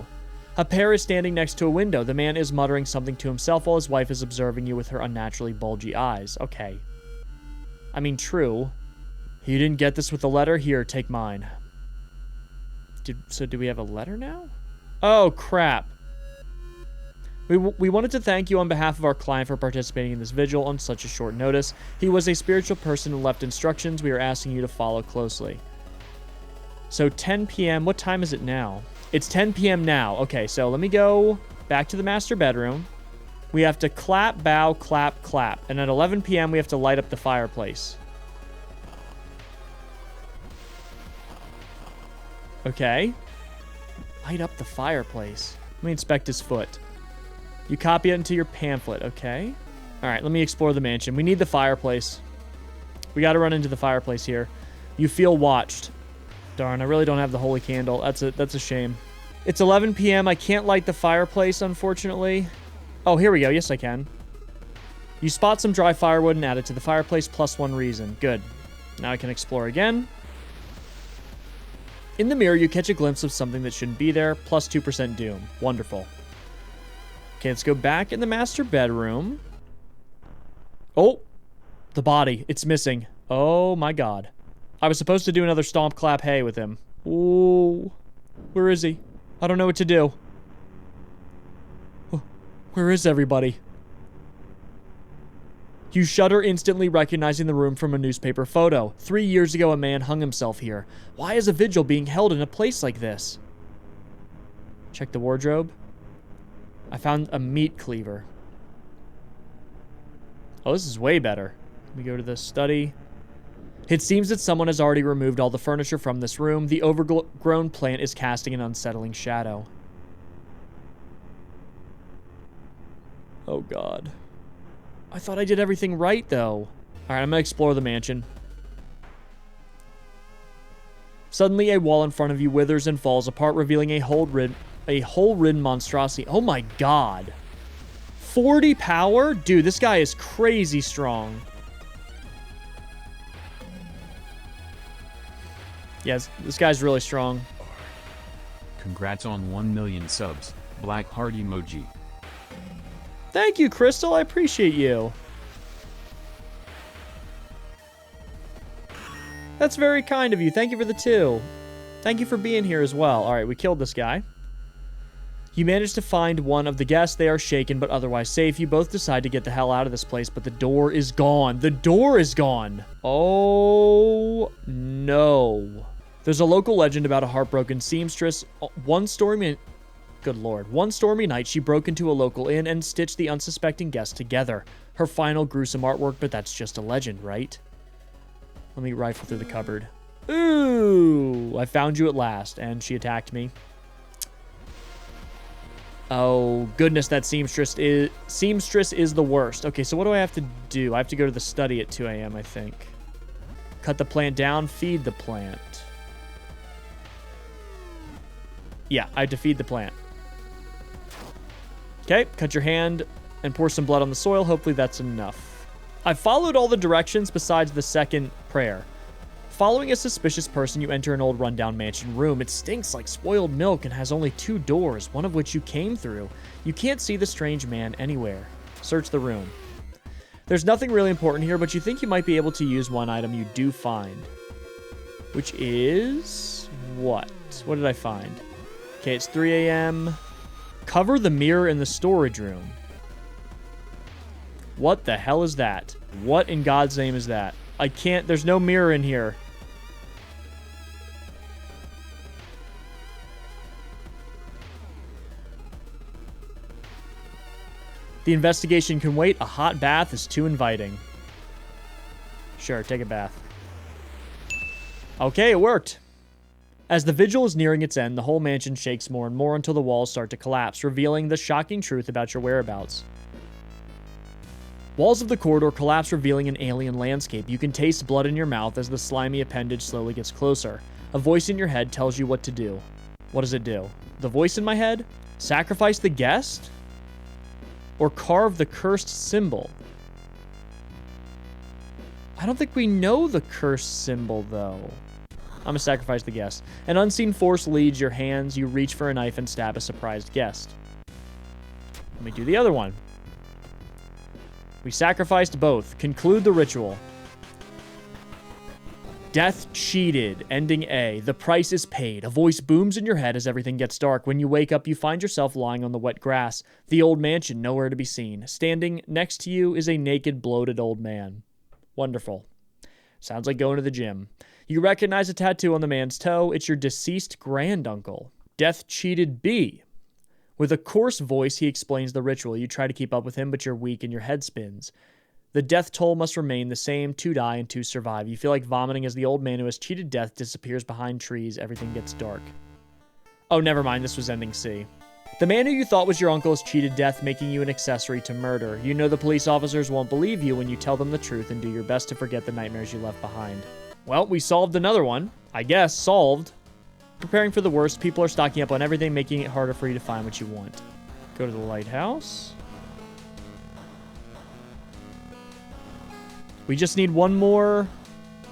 A pair is standing next to a window. The man is muttering something to himself while his wife is observing you with her unnaturally bulgy eyes. Okay. I mean, true. You didn't get this with a letter? Here, take mine. So do we have a letter now? Oh, crap. We wanted to thank you on behalf of our client for participating in this vigil on such a short notice. He was a spiritual person and left instructions. We are asking you to follow closely. So 10 p.m. What time is it now? It's 10 p.m. now. Okay, so let me go back to the master bedroom. We have to clap, bow, clap, clap. And at 11 p.m. we have to light up the fireplace. Okay. Light up the fireplace. Let me inspect his foot. You copy it into your pamphlet, okay? All right, let me explore the mansion. We need the fireplace. We got to run into the fireplace here. You feel watched. Darn, I really don't have the holy candle. That's a shame. It's 11 p.m. I can't light the fireplace, unfortunately. Oh, here we go. Yes, I can. You spot some dry firewood and add it to the fireplace. +1 reason. Good. Now I can explore again. In the mirror, you catch a glimpse of something that shouldn't be there. +2% doom. Wonderful. Okay, let's go back in the master bedroom. Oh, the body. It's missing. Oh, my God. I was supposed to do another stomp, clap, hey with him. Ooh. Where is he? I don't know what to do. Oh, where is everybody? You shudder, instantly recognizing the room from a newspaper photo. 3 years ago, a man hung himself here. Why is a vigil being held in a place like this? Check the wardrobe. I found a meat cleaver. Oh, this is way better. Let me go to the study. It seems that someone has already removed all the furniture from this room. The overgrown plant is casting an unsettling shadow. Oh, God. I thought I did everything right, though. All right, I'm going to explore the mansion. Suddenly, a wall in front of you withers and falls apart, revealing a hole-ridden monstrosity. Oh, my God. 40 power? Dude, this guy is crazy strong. Yes, this guy's really strong. Congrats on 1 million subs. Black heart emoji. Thank you, Crystal. I appreciate you. That's very kind of you. Thank you for the 2. Thank you for being here as well. All right, we killed this guy. You manage to find one of the guests. They are shaken, but otherwise safe. You both decide to get the hell out of this place, but the door is gone. The door is gone. Oh, no. There's a local legend about a heartbroken seamstress. One stormy night, she broke into a local inn and stitched the unsuspecting guests together. Her final gruesome artwork, but that's just a legend, right? Let me rifle through the cupboard. Ooh, I found you at last, and she attacked me. Oh, goodness, that seamstress is the worst. Okay, so what do I have to do? I have to go to the study at 2 a.m., I think. Cut the plant down, feed the plant. Yeah, I have to feed the plant. Okay, cut your hand and pour some blood on the soil. Hopefully that's enough. I followed all the directions besides the second prayer. Following a suspicious person, you enter an old rundown mansion room. It stinks like spoiled milk and has only 2 doors, one of which you came through. You can't see the strange man anywhere. Search the room. There's nothing really important here, but you think you might be able to use one item you do find. Which is... what? What did I find? Okay, it's 3 a.m. Cover the mirror in the storage room. What the hell is that? What in God's name is that? I can't... there's no mirror in here. The investigation can wait. A hot bath is too inviting. Sure, take a bath. Okay, it worked. As the vigil is nearing its end, the whole mansion shakes more and more until the walls start to collapse, revealing the shocking truth about your whereabouts. Walls of the corridor collapse, revealing an alien landscape. You can taste blood in your mouth as the slimy appendage slowly gets closer. A voice in your head tells you what to do. What does it do? The voice in my head? Sacrifice the guest? Or carve the cursed symbol? I don't think we know the cursed symbol, though. I'm gonna sacrifice the guest. An unseen force leads your hands. You reach for a knife and stab a surprised guest. Let me do the other one. We sacrificed both. Conclude the ritual. Death cheated. Ending A. The price is paid. A voice booms in your head as everything gets dark. When you wake up, you find yourself lying on the wet grass. The old mansion, nowhere to be seen. Standing next to you is a naked, bloated old man. Wonderful. Sounds like going to the gym. You recognize a tattoo on the man's toe. It's your deceased granduncle. Death cheated B. With a coarse voice, he explains the ritual. You try to keep up with him, but you're weak and your head spins. The death toll must remain the same. 2 die and 2 survive. You feel like vomiting as the old man who has cheated death disappears behind trees. Everything gets dark. Oh, never mind. This was ending C. The man who you thought was your uncle has cheated death, making you an accessory to murder. You know the police officers won't believe you when you tell them the truth and do your best to forget the nightmares you left behind. Well, we solved another one. I guess, solved. Preparing for the worst, people are stocking up on everything, making it harder for you to find what you want. Go to the lighthouse. We just need one more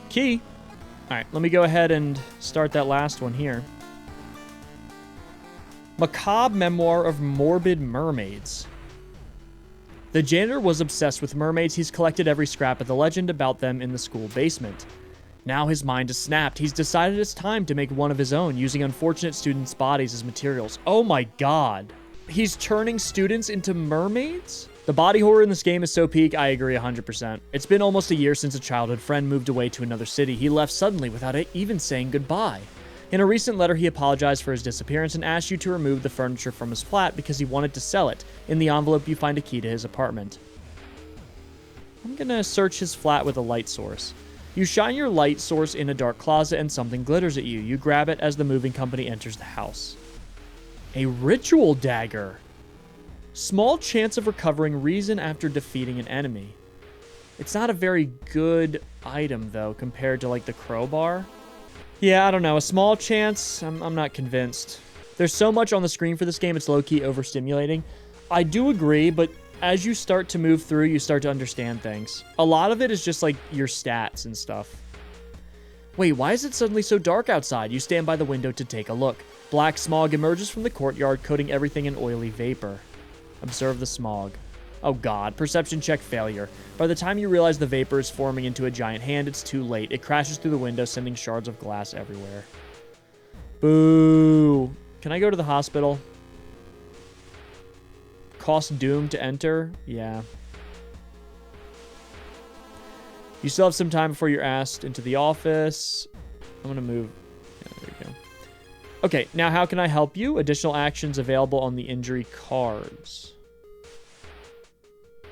key. All right, let me go ahead and start that last one here. Macabre Memoir of Morbid Mermaids. The janitor was obsessed with mermaids. He's collected every scrap of the legend about them in the school basement. Now his mind is snapped. He's decided it's time to make one of his own, using unfortunate students' bodies as materials. Oh my god. He's turning students into mermaids? The body horror in this game is so peak, I agree 100%. It's been almost a year since a childhood friend moved away to another city. He left suddenly without even saying goodbye. In a recent letter, he apologized for his disappearance and asked you to remove the furniture from his flat because he wanted to sell it. In the envelope, you find a key to his apartment. I'm gonna search his flat with a light source. You shine your light source in a dark closet and something glitters at you. You grab it as the moving company enters the house. A ritual dagger. Small chance of recovering reason after defeating an enemy. It's not a very good item, though, compared to, like, the crowbar. Yeah, I don't know. A small chance? I'm not convinced. There's so much on the screen for this game, it's low-key overstimulating. I do agree, but as you start to move through, you start to understand things. A lot of it is just, like, your stats and stuff. Wait, why is it suddenly so dark outside? You stand by the window to take a look. Black smog emerges from the courtyard, coating everything in oily vapor. Observe the smog. Oh god, perception check failure. By the time you realize the vapor is forming into a giant hand, it's too late. It crashes through the window, sending shards of glass everywhere. Boo. Can I go to the hospital? Cost doom to enter? Yeah. You still have some time before you're asked into the office. I'm going to move. Yeah, there we go. Okay, now how can I help you? Additional actions available on the injury cards.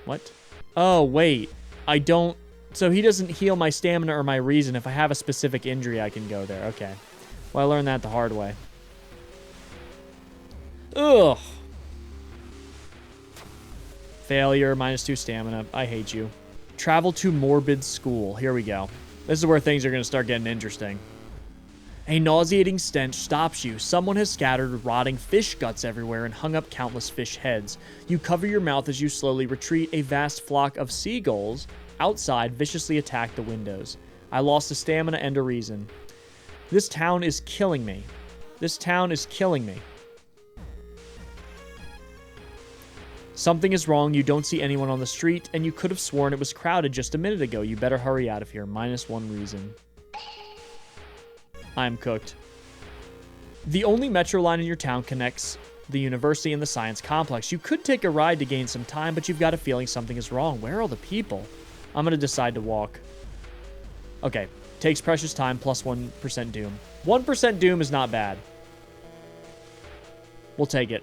What? Oh, wait. I don't... So he doesn't heal my stamina or my reason. If I have a specific injury, I can go there. Okay. Well, I learned that the hard way. Ugh. Failure, -2 stamina. I hate you. Travel to morbid school. Here we go. This is where things are going to start getting interesting. A nauseating stench stops you. Someone has scattered rotting fish guts everywhere and hung up countless fish heads. You cover your mouth as you slowly retreat. A vast flock of seagulls outside viciously attack the windows. I lost a stamina and a reason. This town is killing me. This town is killing me. Something is wrong. You don't see anyone on the street, and you could have sworn it was crowded just a minute ago. You better hurry out of here. -1 reason. I'm cooked. The only metro line in your town connects the university and the science complex. You could take a ride to gain some time, but you've got a feeling something is wrong. Where are all the people? I'm going to decide to walk. Okay. Takes precious time, plus 1% doom. 1% doom is not bad. We'll take it.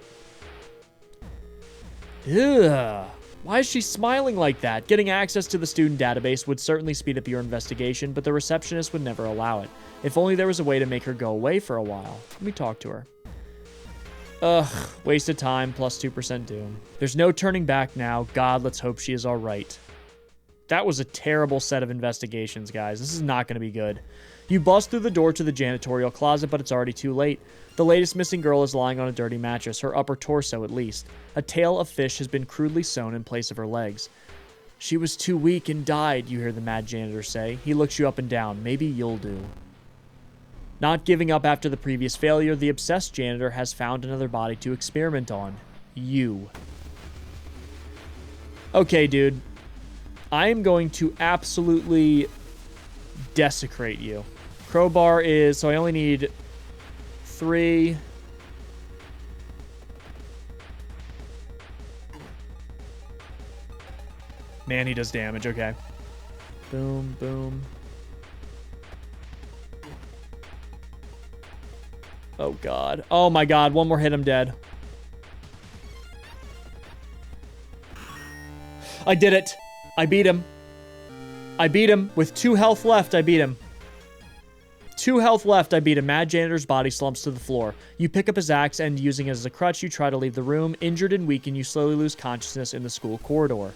Ugh. Why is she smiling like that? Getting access to the student database would certainly speed up your investigation, but the receptionist would never allow it. If only there was a way to make her go away for a while. Let me talk to her. Ugh. Waste of time, plus 2% doom. There's no turning back now. God, let's hope she is all right. That was a terrible set of investigations, guys. This is not going to be good. You bust through the door to the janitorial closet, but it's already too late. The latest missing girl is lying on a dirty mattress, her upper torso at least. A tail of fish has been crudely sewn in place of her legs. She was too weak and died, you hear the mad janitor say. He looks you up and down. Maybe you'll do. Not giving up after the previous failure, the obsessed janitor has found another body to experiment on. You. Okay, dude. I am going to absolutely desecrate you. Crowbar is... So I only need 3. Man, he does damage. Okay. Boom, boom. Oh, God. Oh, my God. One more hit, I'm dead. I did it. I beat him. I beat him. With 2 health left, I beat him. 2 health left, I beat him. Mad janitor's body slumps to the floor. You pick up his axe and, using it as a crutch, you try to leave the room. Injured and weakened, you slowly lose consciousness in the school corridor.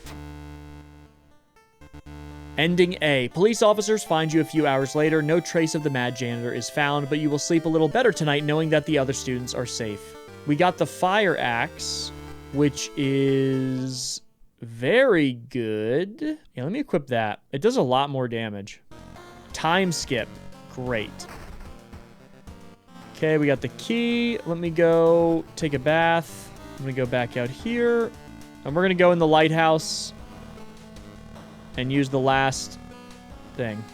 Ending A. Police officers find you a few hours later. No trace of the mad janitor is found, but you will sleep a little better tonight knowing that the other students are safe. We got the fire axe, which is very good. Yeah, let me equip that. It does a lot more damage. Time skip. Great. Okay, we got the key. Let me go take a bath. I'm going to go back out here. And we're going to go in the lighthouse and use the last thing.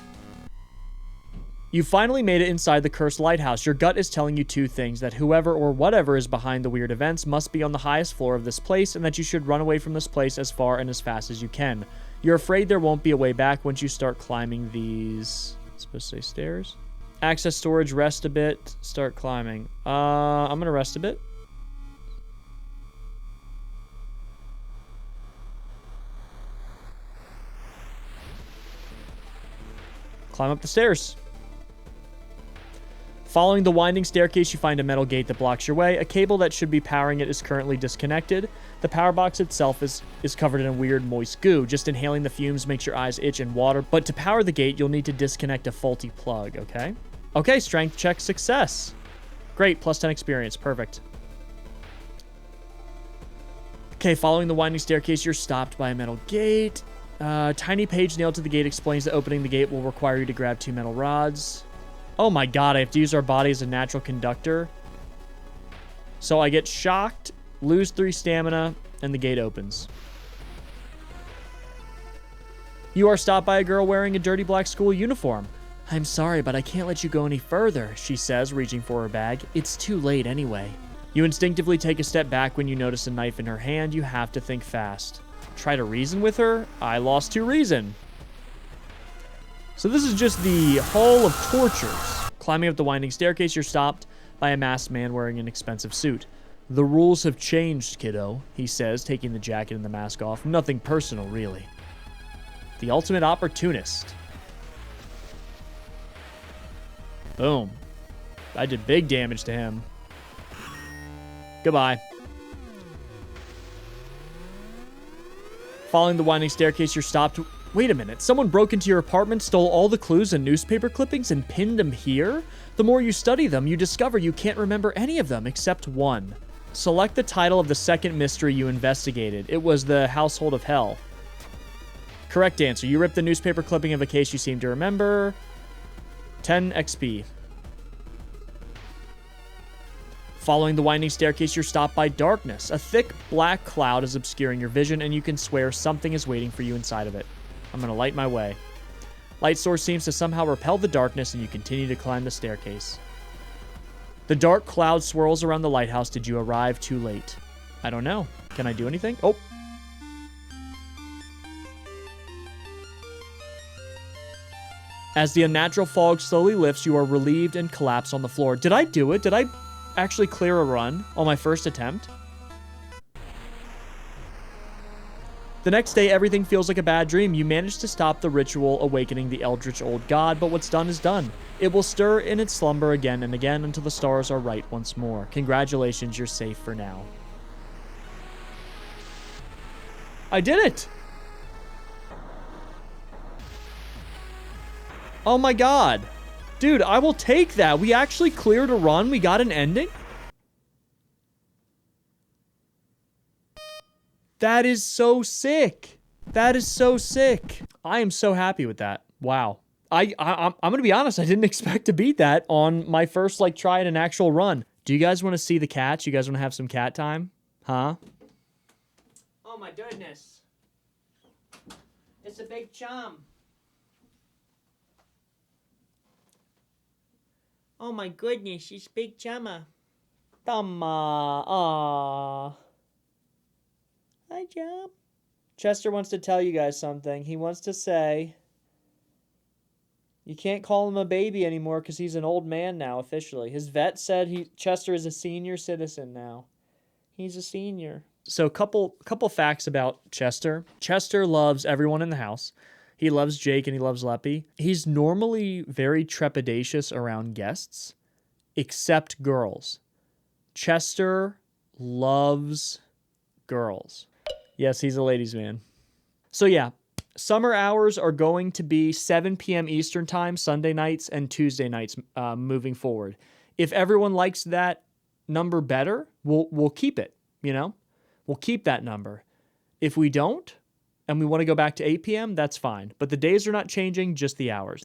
You finally made it inside the cursed lighthouse. Your gut is telling you 2 things: that whoever or whatever is behind the weird events must be on the highest floor of this place, and that you should run away from this place as far and as fast as you can. You're afraid there won't be a way back once you start climbing these... It's supposed to say stairs? Access storage, rest a bit, start climbing. I'm gonna rest a bit. Climb up the stairs. Following the winding staircase, you find a metal gate that blocks your way. A cable that should be powering it is currently disconnected. The power box itself is covered in a weird moist goo. Just inhaling the fumes makes your eyes itch and water. But to power the gate, you'll need to disconnect a faulty plug, okay? Okay, strength check success. Great, plus 10 experience. Perfect. Okay, following the winding staircase, you're stopped by a metal gate. Tiny page nailed to the gate explains that opening the gate will require you to grab 2 metal rods. Oh my god, I have to use our body as a natural conductor. So I get shocked, lose 3 stamina, and the gate opens. You are stopped by a girl wearing a dirty black school uniform. I'm sorry, but I can't let you go any further, she says, reaching for her bag. It's too late anyway. You instinctively take a step back when you notice a knife in her hand. You have to think fast. Try to reason with her? I lost to reason. So this is just the Hall of Tortures. Climbing up the winding staircase, you're stopped by a masked man wearing an expensive suit. The rules have changed, kiddo, he says, taking the jacket and the mask off. Nothing personal, really. The ultimate opportunist. Boom. I did big damage to him. Goodbye. Following the winding staircase, you're stopped. Wait a minute. Someone broke into your apartment, stole all the clues and newspaper clippings, and pinned them here? The more you study them, you discover you can't remember any of them except one. Select the title of the second mystery you investigated. It was the Household of Hell. Correct answer. You ripped the newspaper clipping of a case you seem to remember. 10 XP. Following the winding staircase, you're stopped by darkness. A thick black cloud is obscuring your vision, and you can swear something is waiting for you inside of it. I'm going to light my way. Light source seems to somehow repel the darkness, and you continue to climb the staircase. The dark cloud swirls around the lighthouse. Did you arrive too late? I don't know. Can I do anything? Oh. As the unnatural fog slowly lifts, you are relieved and collapse on the floor. Did I do it? Did I actually clear a run on my first attempt? The next day, everything feels like a bad dream. You manage to stop the ritual awakening the eldritch old god, but what's done is done. It will stir in its slumber again and again until the stars are right once more. Congratulations, you're safe for now. I did it! Oh my god. Dude, I will take that. We actually cleared a run. We got an ending. That is so sick. That is so sick. I am so happy with that. Wow. I'm going to be honest. I didn't expect to beat that on my first, like, try at an actual run. Do you guys want to see the cats? You guys want to have some cat time? Huh? Oh my goodness. It's a big chum. Oh my goodness, she's big chumma. Tama. Aww. Hi, Chum. Chester wants to tell you guys something. He wants to say you can't call him a baby anymore because he's an old man now, officially. His vet said Chester is a senior citizen now. He's a senior. So couple facts about Chester. Chester loves everyone in the house. He loves Jake and he loves Leppy. He's normally very trepidatious around guests, except girls. Chester loves girls. Yes, he's a ladies' man. So yeah, summer hours are going to be 7 p.m. Eastern time, Sunday nights and Tuesday nights moving forward. If everyone likes that number better, we'll keep it, you know? We'll keep that number. If we don't, and we want to go back to 8 p.m., that's fine. But the days are not changing, just the hours.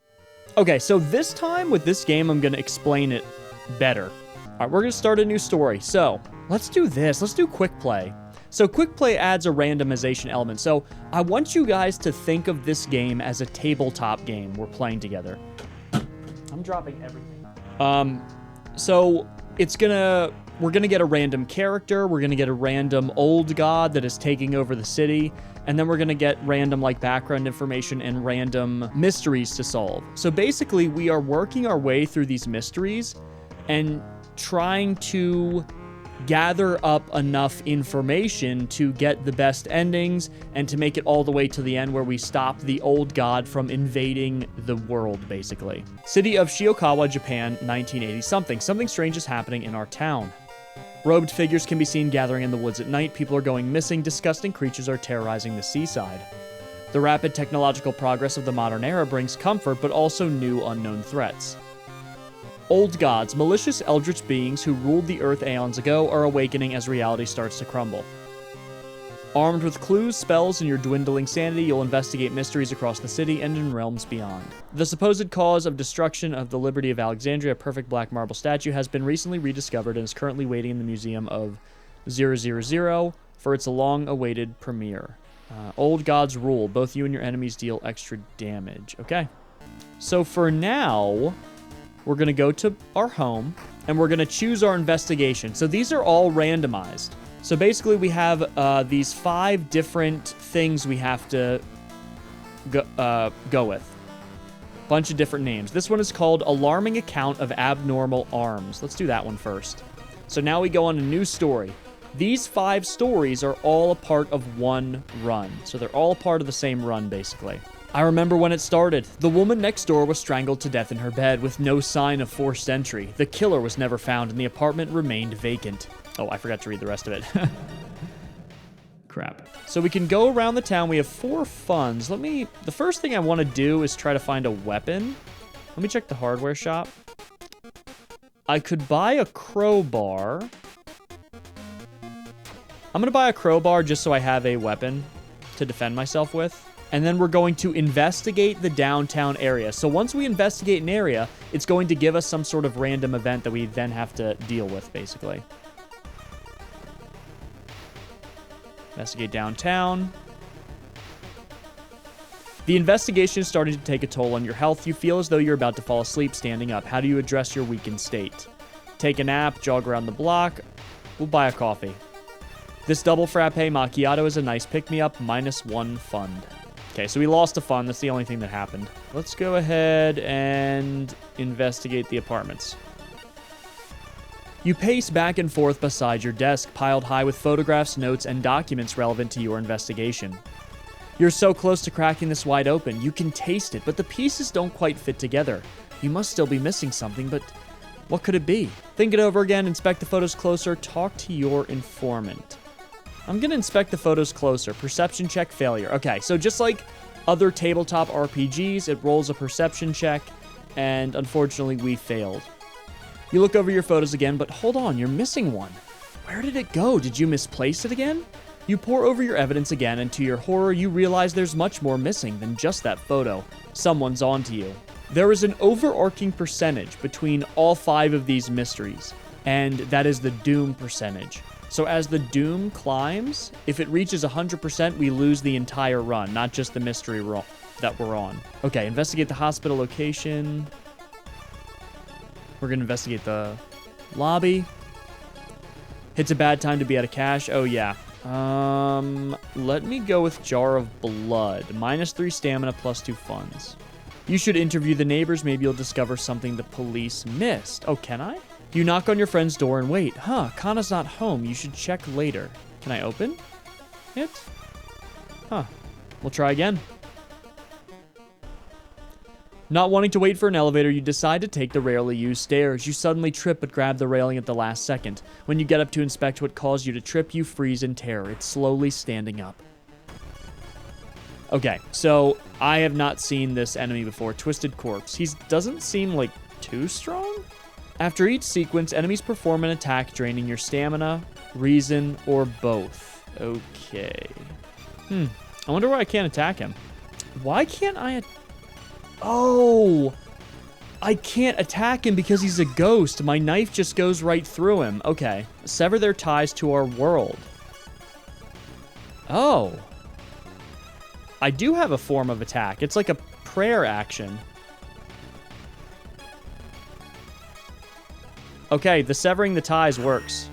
Okay, so this time with this game, I'm going to explain it better. All right, we're going to start a new story. So let's do this. Let's do quick play. So quick play adds a randomization element. So I want you guys to think of this game as a tabletop game we're playing together. I'm dropping everything. So we're gonna get a random character. We're gonna get a random old god that is taking over the city. And then we're gonna get random like background information and random mysteries to solve. So basically we are working our way through these mysteries and trying to gather up enough information to get the best endings and to make it all the way to the end where we stop the old god from invading the world, basically. City of Shiokawa, Japan, 1980 something. Something strange is happening in our town. Robed figures can be seen gathering in the woods at night. People are going missing. Disgusting creatures are terrorizing the seaside. The rapid technological progress of the modern era brings comfort, but also new unknown threats. Old gods, malicious eldritch beings who ruled the earth aeons ago, are awakening as reality starts to crumble. Armed with clues, spells, and your dwindling sanity, you'll investigate mysteries across the city and in realms beyond. The supposed cause of destruction of the Liberty of Alexandria, a perfect black marble statue, has been recently rediscovered and is currently waiting in the Museum of 000 for its long-awaited premiere. Old gods rule. Both you and your enemies deal extra damage. Okay. So for now, we're going to go to our home, and we're going to choose our investigation. So these are all randomized. So basically, we have these 5 different things we have to go with. Bunch of different names. This one is called Alarming Account of Abnormal Arms. Let's do that one first. So now we go on a new story. These 5 stories are all a part of one run. So they're all part of the same run, basically. I remember when it started. The woman next door was strangled to death in her bed with no sign of forced entry. The killer was never found and the apartment remained vacant. Oh, I forgot to read the rest of it. Crap. So we can go around the town. We have 4 funds. The first thing I want to do is try to find a weapon. Let me check the hardware shop. I could buy a crowbar. I'm going to buy a crowbar just so I have a weapon to defend myself with. And then we're going to investigate the downtown area. So once we investigate an area, it's going to give us some sort of random event that we then have to deal with, basically. Investigate downtown. The investigation is starting to take a toll on your health. You feel as though you're about to fall asleep standing up. How do you address your weakened state? Take a nap, jog around the block. We'll buy a coffee. This double frappe macchiato is a nice pick-me-up, -1 fund. Okay, so we lost a fund. That's the only thing that happened. Let's go ahead and investigate the apartments. You pace back and forth beside your desk, piled high with photographs, notes, and documents relevant to your investigation. You're so close to cracking this wide open. You can taste it, but the pieces don't quite fit together. You must still be missing something, but what could it be? Think it over again, inspect the photos closer, talk to your informant. I'm going to inspect the photos closer. Perception check failure. Okay, so just like other tabletop RPGs, it rolls a perception check, and unfortunately we failed. You look over your photos again, but hold on, you're missing one. Where did it go? Did you misplace it again? You pore over your evidence again, and to your horror, you realize there's much more missing than just that photo. Someone's onto you. There is an overarching percentage between all 5 of these mysteries, and that is the doom percentage. So as the doom climbs, if it reaches 100%, we lose the entire run, not just the mystery run that we're on. Okay, investigate the hospital location. We're going to investigate the lobby. It's a bad time to be out of cash. Oh, yeah. Let me go with Jar of Blood. -3 stamina, +2 funds. You should interview the neighbors. Maybe you'll discover something the police missed. Oh, can I? You knock on your friend's door and wait. Huh, Kana's not home. You should check later. Can I open it? Huh. We'll try again. Not wanting to wait for an elevator, you decide to take the rarely used stairs. You suddenly trip but grab the railing at the last second. When you get up to inspect what caused you to trip, you freeze in terror. It's slowly standing up. Okay, so I have not seen this enemy before. Twisted Corpse. He doesn't seem like too strong? After each sequence, enemies perform an attack draining your stamina, reason, or both. Okay. I wonder why I can't attack him. Why can't I... Oh! I can't attack him because he's a ghost. My knife just goes right through him. Okay. Sever their ties to our world. Oh. I do have a form of attack. It's like a prayer action. Okay, the severing the ties works.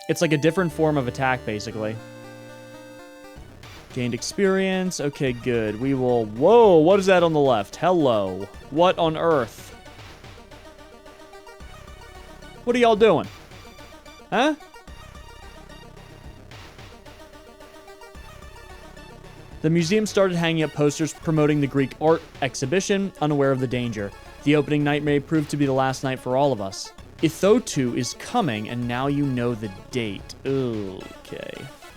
It's like a different form of attack, basically. Gained experience. Okay, good. We will... Whoa, what is that on the left? Hello. What on earth? What are y'all doing? Huh? The museum started hanging up posters promoting the Greek art exhibition, unaware of the danger. The opening night may prove to be the last night for all of us. Ithotu is coming, and now you know the date. Okay.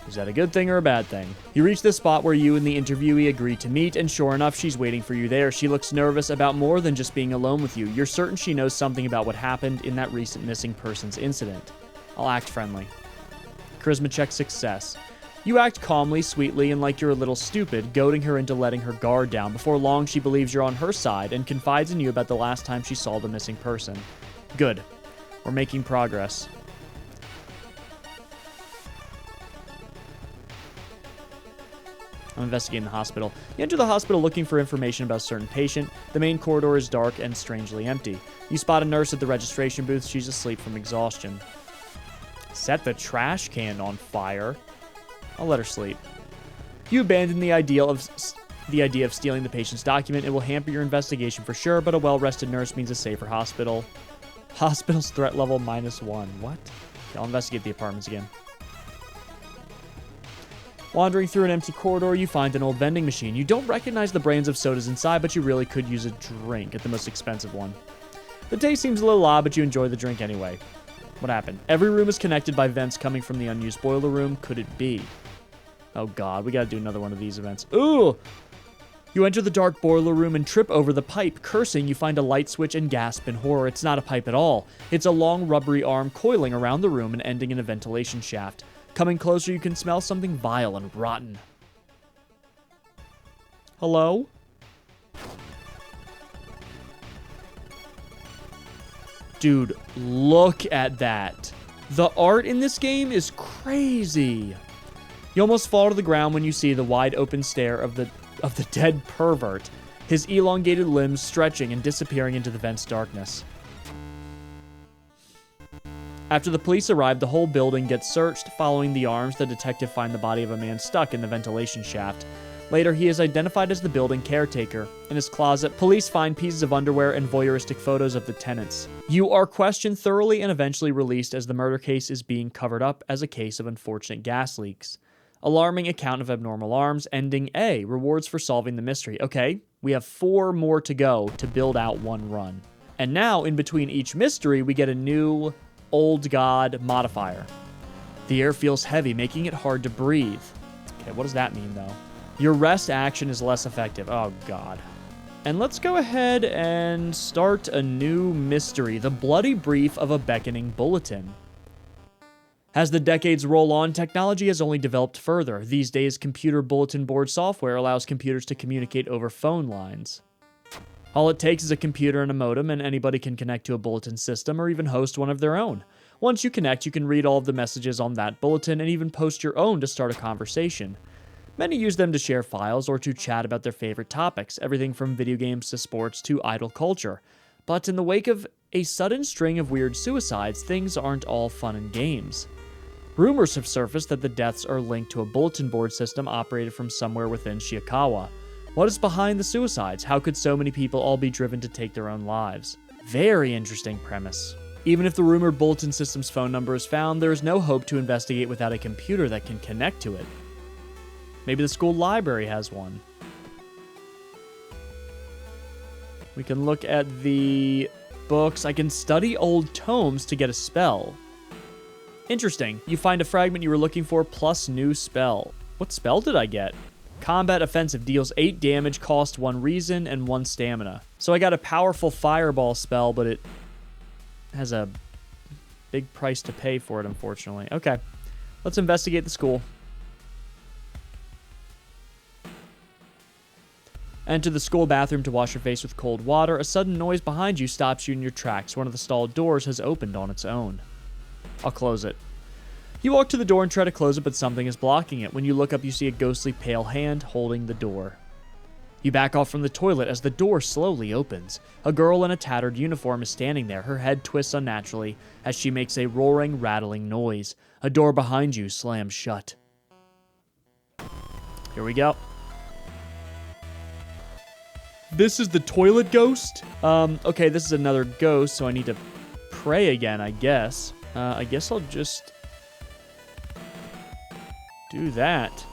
Is that a good thing or a bad thing? You reach the spot where you and the interviewee agree to meet, and sure enough, she's waiting for you there. She looks nervous about more than just being alone with you. You're certain she knows something about what happened in that recent missing persons incident. I'll act friendly. Charisma check success. You act calmly, sweetly, and like you're a little stupid, goading her into letting her guard down. Before long, she believes you're on her side and confides in you about the last time she saw the missing person. Good. We're making progress. I'm investigating the hospital. You enter the hospital looking for information about a certain patient. The main corridor is dark and strangely empty. You spot a nurse at the registration booth. She's asleep from exhaustion. Set the trash can on fire. I'll let her sleep. You abandon the idea of stealing the patient's document. It will hamper your investigation for sure, but a well-rested nurse means a safer hospital. Hospital's threat level -1. What? Okay, I'll investigate the apartments again. Wandering through an empty corridor, you find an old vending machine. You don't recognize the brands of sodas inside, but you really could use a drink at the most expensive one. The taste seems a little odd, but you enjoy the drink anyway. What happened? Every room is connected by vents coming from the unused boiler room. Could it be? Oh god, we gotta do another one of these events. Ooh! You enter the dark boiler room and trip over the pipe. Cursing, you find a light switch and gasp in horror. It's not a pipe at all. It's a long, rubbery arm coiling around the room and ending in a ventilation shaft. Coming closer, you can smell something vile and rotten. Hello? Dude, look at that. The art in this game is crazy. You almost fall to the ground when you see the wide open stare of the dead pervert, his elongated limbs stretching and disappearing into the vent's darkness. After the police arrive, the whole building gets searched. Following the arms, the detective finds the body of a man stuck in the ventilation shaft. Later, he is identified as the building caretaker. In his closet, police find pieces of underwear and voyeuristic photos of the tenants. You are questioned thoroughly and eventually released as the murder case is being covered up as a case of unfortunate gas leaks. Alarming account of abnormal arms, ending A. Rewards for solving the mystery. Okay, we have 4 more to go to build out one run. And now, in between each mystery, we get a new Old God modifier. The air feels heavy, making it hard to breathe. Okay, what does that mean, though? Your rest action is less effective. Oh, God. And let's go ahead and start a new mystery. The bloody brief of a beckoning bulletin. As the decades roll on, technology has only developed further. These days, computer bulletin board software allows computers to communicate over phone lines. All it takes is a computer and a modem, and anybody can connect to a bulletin system or even host one of their own. Once you connect, you can read all of the messages on that bulletin and even post your own to start a conversation. Many use them to share files or to chat about their favorite topics, everything from video games to sports to idle culture. But in the wake of a sudden string of weird suicides, things aren't all fun and games. Rumors have surfaced that the deaths are linked to a bulletin board system operated from somewhere within Shiikawa. What is behind the suicides? How could so many people all be driven to take their own lives? Very interesting premise. Even if the rumored bulletin system's phone number is found, there is no hope to investigate without a computer that can connect to it. Maybe the school library has one. We can look at the books. I can study old tomes to get a spell. Interesting. You find a fragment you were looking for plus new spell. What spell did I get? Combat offensive deals 8 damage, cost 1 reason, and 1 stamina. So I got a powerful fireball spell, but it has a big price to pay for it, unfortunately. Okay, let's investigate the school. Enter the school bathroom to wash your face with cold water. A sudden noise behind you stops you in your tracks. One of the stall doors has opened on its own. I'll close it. You walk to the door and try to close it, but something is blocking it. When you look up, you see a ghostly pale hand holding the door. You back off from the toilet as the door slowly opens. A girl in a tattered uniform is standing there. Her head twists unnaturally as she makes a roaring, rattling noise. A door behind you slams shut. Here we go. This is the toilet ghost? Okay, this is another ghost, so I need to pray again, I guess. I guess I'll just do that.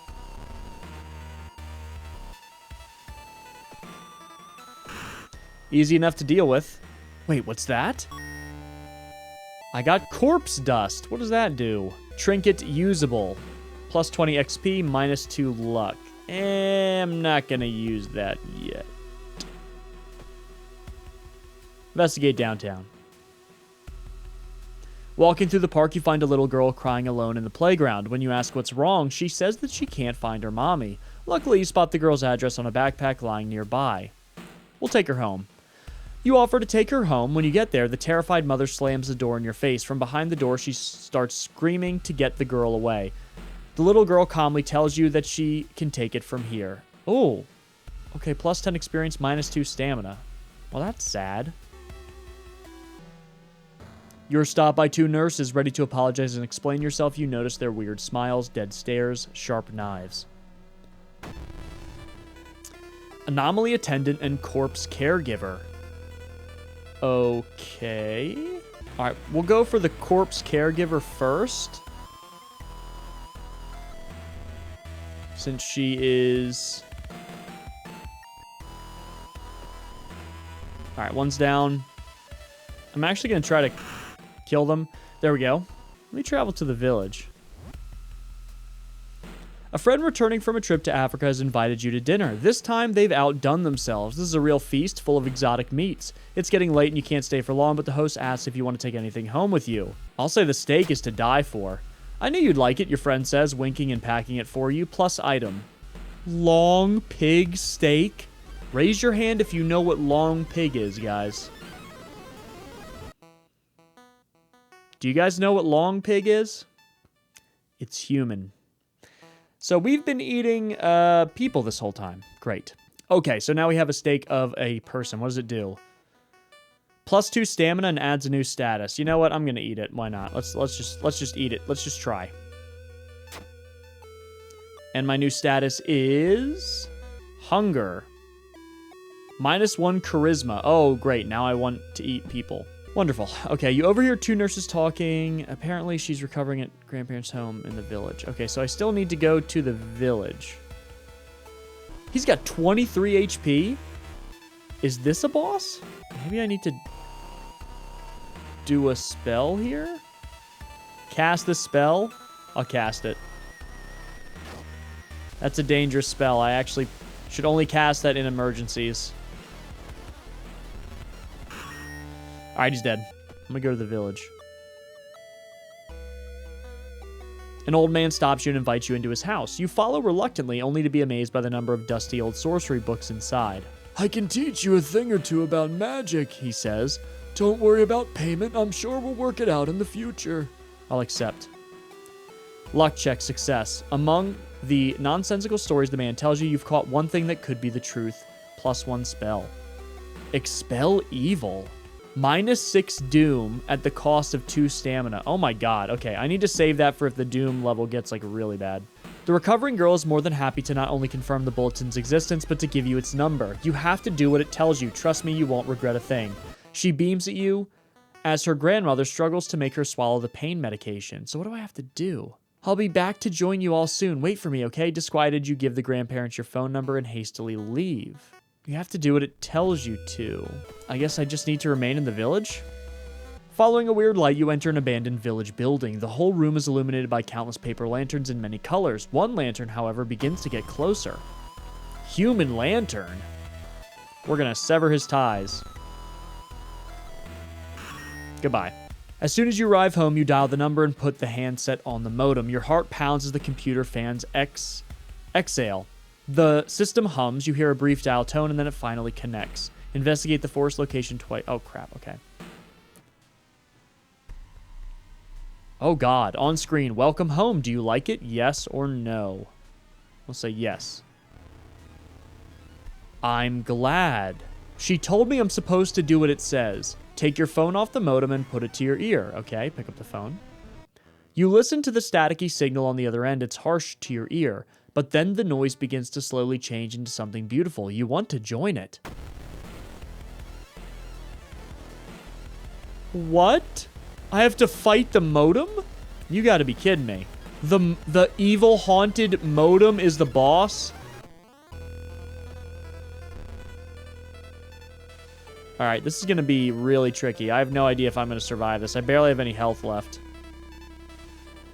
Easy enough to deal with. Wait, what's that? I got corpse dust. What does that do? Trinket usable. Plus 20 XP, minus 2 luck. I'm not gonna use that yet. Investigate downtown. Walking through the park, you find a little girl crying alone in the playground. When you ask what's wrong, she says that she can't find her mommy. Luckily, you spot the girl's address on a backpack lying nearby. We'll take her home. You offer to take her home. When you get there, the terrified mother slams the door in your face. From behind the door, she starts screaming to get the girl away. The little girl calmly tells you that she can take it from here. Oh, okay, plus 10 experience, minus 2 stamina. Well, that's sad. You're stopped by 2 nurses, ready to apologize and explain yourself. You notice their weird smiles, dead stares, sharp knives. Anomaly attendant and corpse caregiver. Okay. All right, we'll go for the corpse caregiver first. Since she is... All right, one's down. I'm actually going to try to kill them. There we go. Let me travel to the village. A friend returning from a trip to Africa has invited you to dinner. This time, they've outdone themselves. This is a real feast full of exotic meats. It's getting late and you can't stay for long, but the host asks if you want to take anything home with you. I'll say the steak is to die for. I knew you'd like it, your friend says, winking and packing it for you. Plus item. Long pig steak? Raise your hand if you know what long pig is, guys. Do you guys know what long pig is? It's human. So we've been eating people this whole time. Great. Okay, so now we have a steak of a person. What does it do? Plus 2 stamina and adds a new status. You know what? I'm gonna eat it. Why not? Let's just eat it. Let's just try. And my new status is hunger. Minus 1 charisma. Oh, great. Now I want to eat people. Wonderful. Okay, you overhear 2 nurses talking. Apparently, she's recovering at grandparents' home in the village. Okay, so I still need to go to the village. He's got 23 HP? Is this a boss? Maybe I need to do a spell here? Cast the spell? I'll cast it. That's a dangerous spell. I actually should only cast that in emergencies. Alright, he's dead. I'm gonna go to the village. An old man stops you and invites you into his house. You follow reluctantly, only to be amazed by the number of dusty old sorcery books inside. I can teach you a thing or two about magic, he says. Don't worry about payment. I'm sure we'll work it out in the future. I'll accept. Luck check success. Among the nonsensical stories the man tells you, you've caught one thing that could be the truth. Plus 1 spell. Expel evil. Minus 6 doom at the cost of 2 stamina. Oh my god. Okay, I need to save that for if the doom level gets, like, really bad. The recovering girl is more than happy to not only confirm the bulletin's existence, but to give you its number. You have to do what it tells you. Trust me, you won't regret a thing. She beams at you as her grandmother struggles to make her swallow the pain medication. So what do I have to do? I'll be back to join you all soon. Wait for me, okay? Disquieted, you give the grandparents your phone number and hastily leave. You have to do what it tells you to. I guess I just need to remain in the village? Following a weird light, you enter an abandoned village building. The whole room is illuminated by countless paper lanterns in many colors. One lantern, however, begins to get closer. Human lantern? We're gonna sever his ties. Goodbye. As soon as you arrive home, you dial the number and put the handset on the modem. Your heart pounds as the computer fans exhale. The system hums, you hear a brief dial tone, and then it finally connects. Investigate the forest location twice. Oh, crap, okay. Oh, God. On screen, welcome home. Do you like it? Yes or no? We'll say yes. I'm glad. She told me I'm supposed to do what it says. Take your phone off the modem and put it to your ear. Okay, pick up the phone. You listen to the staticky signal on the other end. It's harsh to your ear. But then the noise begins to slowly change into something beautiful. You want to join it. What? I have to fight the modem? You gotta be kidding me. The evil haunted modem is the boss? All right, this is going to be really tricky. I have no idea if I'm going to survive this. I barely have any health left.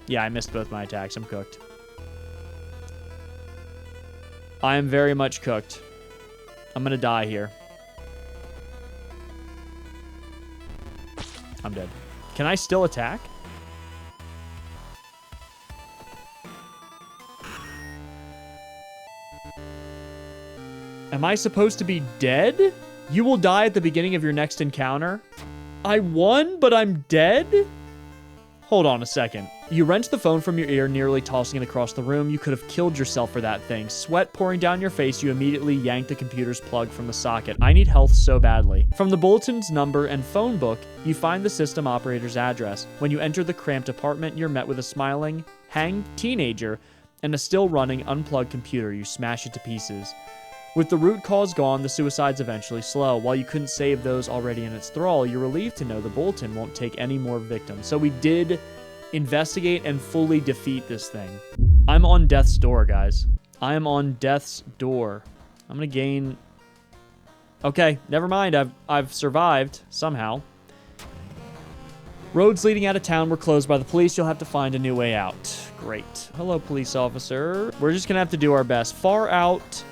Yeah, I missed both my attacks. I'm cooked. I am very much cooked. I'm going to die here. I'm dead. Can I still attack? Am I supposed to be dead? You will die at the beginning of your next encounter. I won, but I'm dead? Hold on a second. You wrenched the phone from your ear, nearly tossing it across the room. You could have killed yourself for that thing. Sweat pouring down your face, you immediately yanked the computer's plug from the socket. I need health so badly. From the bulletin's number and phone book, you find the system operator's address. When you enter the cramped apartment, you're met with a smiling, hanged teenager and a still running, unplugged computer. You smash it to pieces. With the root cause gone, the suicide's eventually slow. While you couldn't save those already in its thrall, you're relieved to know the bulletin won't take any more victims. So we did investigate and fully defeat this thing. I'm on death's door, guys. I am on death's door. I'm gonna gain... Okay, never mind. I've survived somehow. Roads leading out of town were closed by the police. You'll have to find a new way out. Great. Hello, police officer. We're just gonna have to do our best. Far out...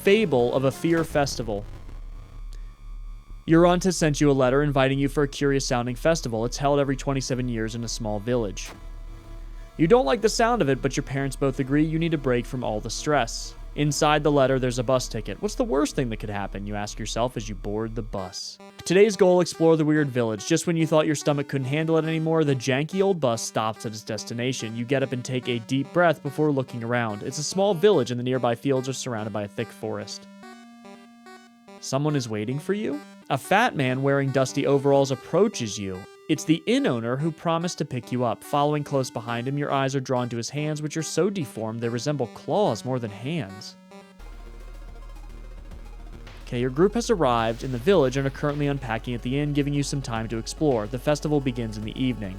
Fable of a Fear Festival. Your aunt has sent you a letter inviting you for a curious-sounding festival. It's held every 27 years in a small village. You don't like the sound of it, but your parents both agree you need a break from all the stress. Inside the letter, there's a bus ticket. What's the worst thing that could happen, you ask yourself as you board the bus. Today's goal, explore the weird village. Just when you thought your stomach couldn't handle it anymore, the janky old bus stops at its destination. You get up and take a deep breath before looking around. It's a small village and the nearby fields are surrounded by a thick forest. Someone is waiting for you? A fat man wearing dusty overalls approaches you. It's the inn owner who promised to pick you up. Following close behind him, your eyes are drawn to his hands, which are so deformed they resemble claws more than hands. Okay, your group has arrived in the village and are currently unpacking at the inn, giving you some time to explore. The festival begins in the evening.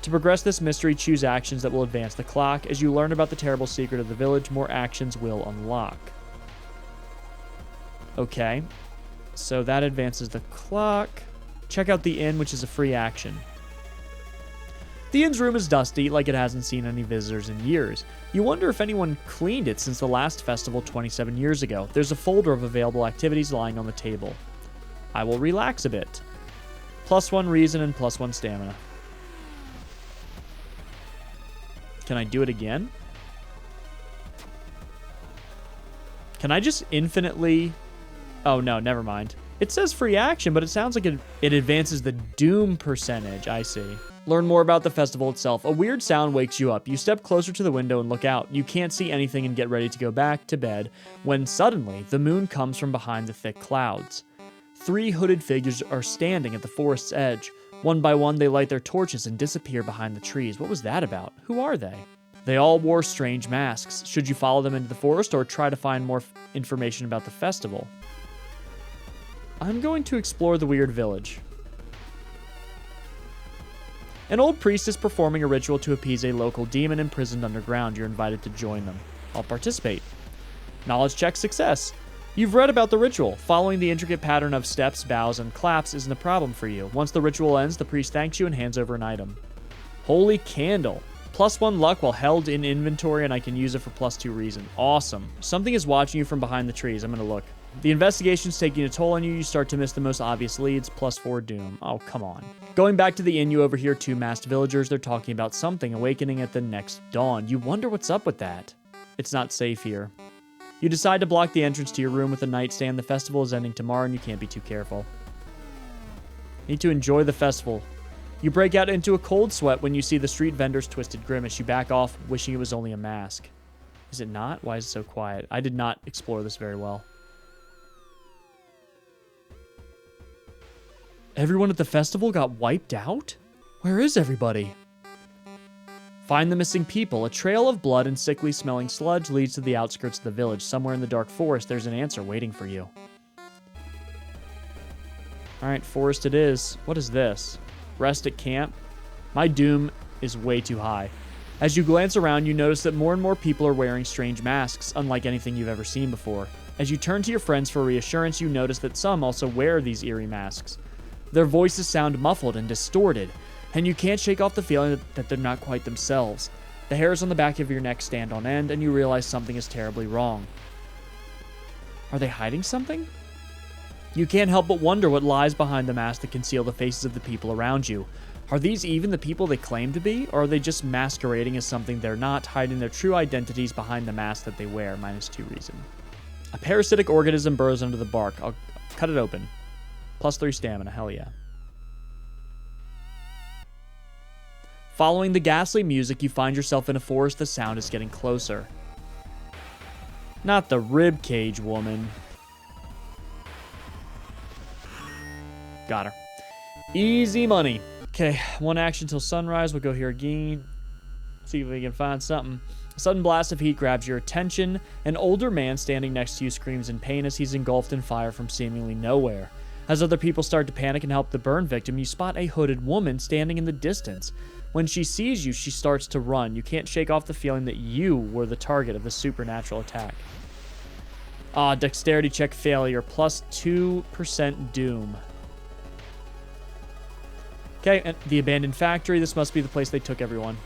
To progress this mystery, choose actions that will advance the clock. As you learn about the terrible secret of the village, more actions will unlock. Okay, so that advances the clock. Check out the inn, which is a free action. The inn's room is dusty, like it hasn't seen any visitors in years. You wonder if anyone cleaned it since the last festival 27 years ago. There's a folder of available activities lying on the table. I will relax a bit. +1 reason and +1 stamina. Can I do it again? Can I just infinitely... Oh, no, never mind. It says free action, but it sounds like it advances the doom percentage. I see. Learn more about the festival itself. A weird sound wakes you up. You step closer to the window and look out. You can't see anything and get ready to go back to bed when suddenly the moon comes from behind the thick clouds. 3 hooded figures are standing at the forest's edge. One by one, they light their torches and disappear behind the trees. What was that about? Who are they? They all wore strange masks. Should you follow them into the forest or try to find more information about the festival? I'm going to explore the weird village. An old priest is performing a ritual to appease a local demon imprisoned underground. You're invited to join them. I'll participate. Knowledge check success. You've read about the ritual. Following the intricate pattern of steps, bows, and claps isn't a problem for you. Once the ritual ends, the priest thanks you and hands over an item. Holy candle. +1 luck while held in inventory, and I can use it for +2 reason. Awesome. Something is watching you from behind the trees. I'm going to look. The investigation's taking a toll on you. You start to miss the most obvious leads. +4 doom. Oh, come on. Going back to the inn, you overhear 2 masked villagers. They're talking about something awakening at the next dawn. You wonder what's up with that. It's not safe here. You decide to block the entrance to your room with a nightstand. The festival is ending tomorrow and you can't be too careful. You need to enjoy the festival. You break out into a cold sweat when you see the street vendor's twisted grimace. You back off, wishing it was only a mask. Is it not? Why is it so quiet? I did not explore this very well. Everyone at the festival got wiped out? Where is everybody? Find the missing people. A trail of blood and sickly smelling sludge leads to the outskirts of the village. Somewhere in the dark forest, there's an answer waiting for you. Alright, forest it is. What is this? Rest at camp? My doom is way too high. As you glance around, you notice that more and more people are wearing strange masks, unlike anything you've ever seen before. As you turn to your friends for reassurance, you notice that some also wear these eerie masks. Their voices sound muffled and distorted, and you can't shake off the feeling that they're not quite themselves. The hairs on the back of your neck stand on end, and you realize something is terribly wrong. Are they hiding something? You can't help but wonder what lies behind the masks that conceal the faces of the people around you. Are these even the people they claim to be, or are they just masquerading as something they're not, hiding their true identities behind the mask that they wear? -2 reason. A parasitic organism burrows under the bark. I'll cut it open. +3 stamina, hell yeah. Following the ghastly music, you find yourself in a forest. The sound is getting closer. Not the ribcage woman. Got her. Easy money. Okay, one action till sunrise. We'll go here again. See if we can find something. A sudden blast of heat grabs your attention. An older man standing next to you screams in pain as he's engulfed in fire from seemingly nowhere. As other people start to panic and help the burn victim, you spot a hooded woman standing in the distance. When she sees you, she starts to run. You can't shake off the feeling that you were the target of the supernatural attack. Dexterity check failure, +2% doom. Okay, and the abandoned factory. This must be the place they took everyone.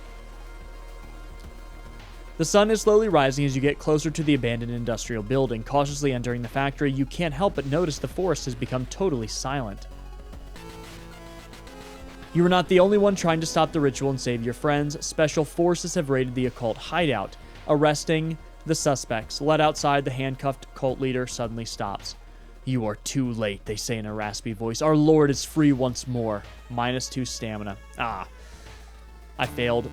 The sun is slowly rising as you get closer to the abandoned industrial building. Cautiously entering the factory, you can't help but notice the forest has become totally silent. You are not the only one trying to stop the ritual and save your friends. Special forces have raided the occult hideout, arresting the suspects. Let outside, the handcuffed cult leader suddenly stops. You are too late, they say in a raspy voice. Our lord is free once more. -2 stamina. I failed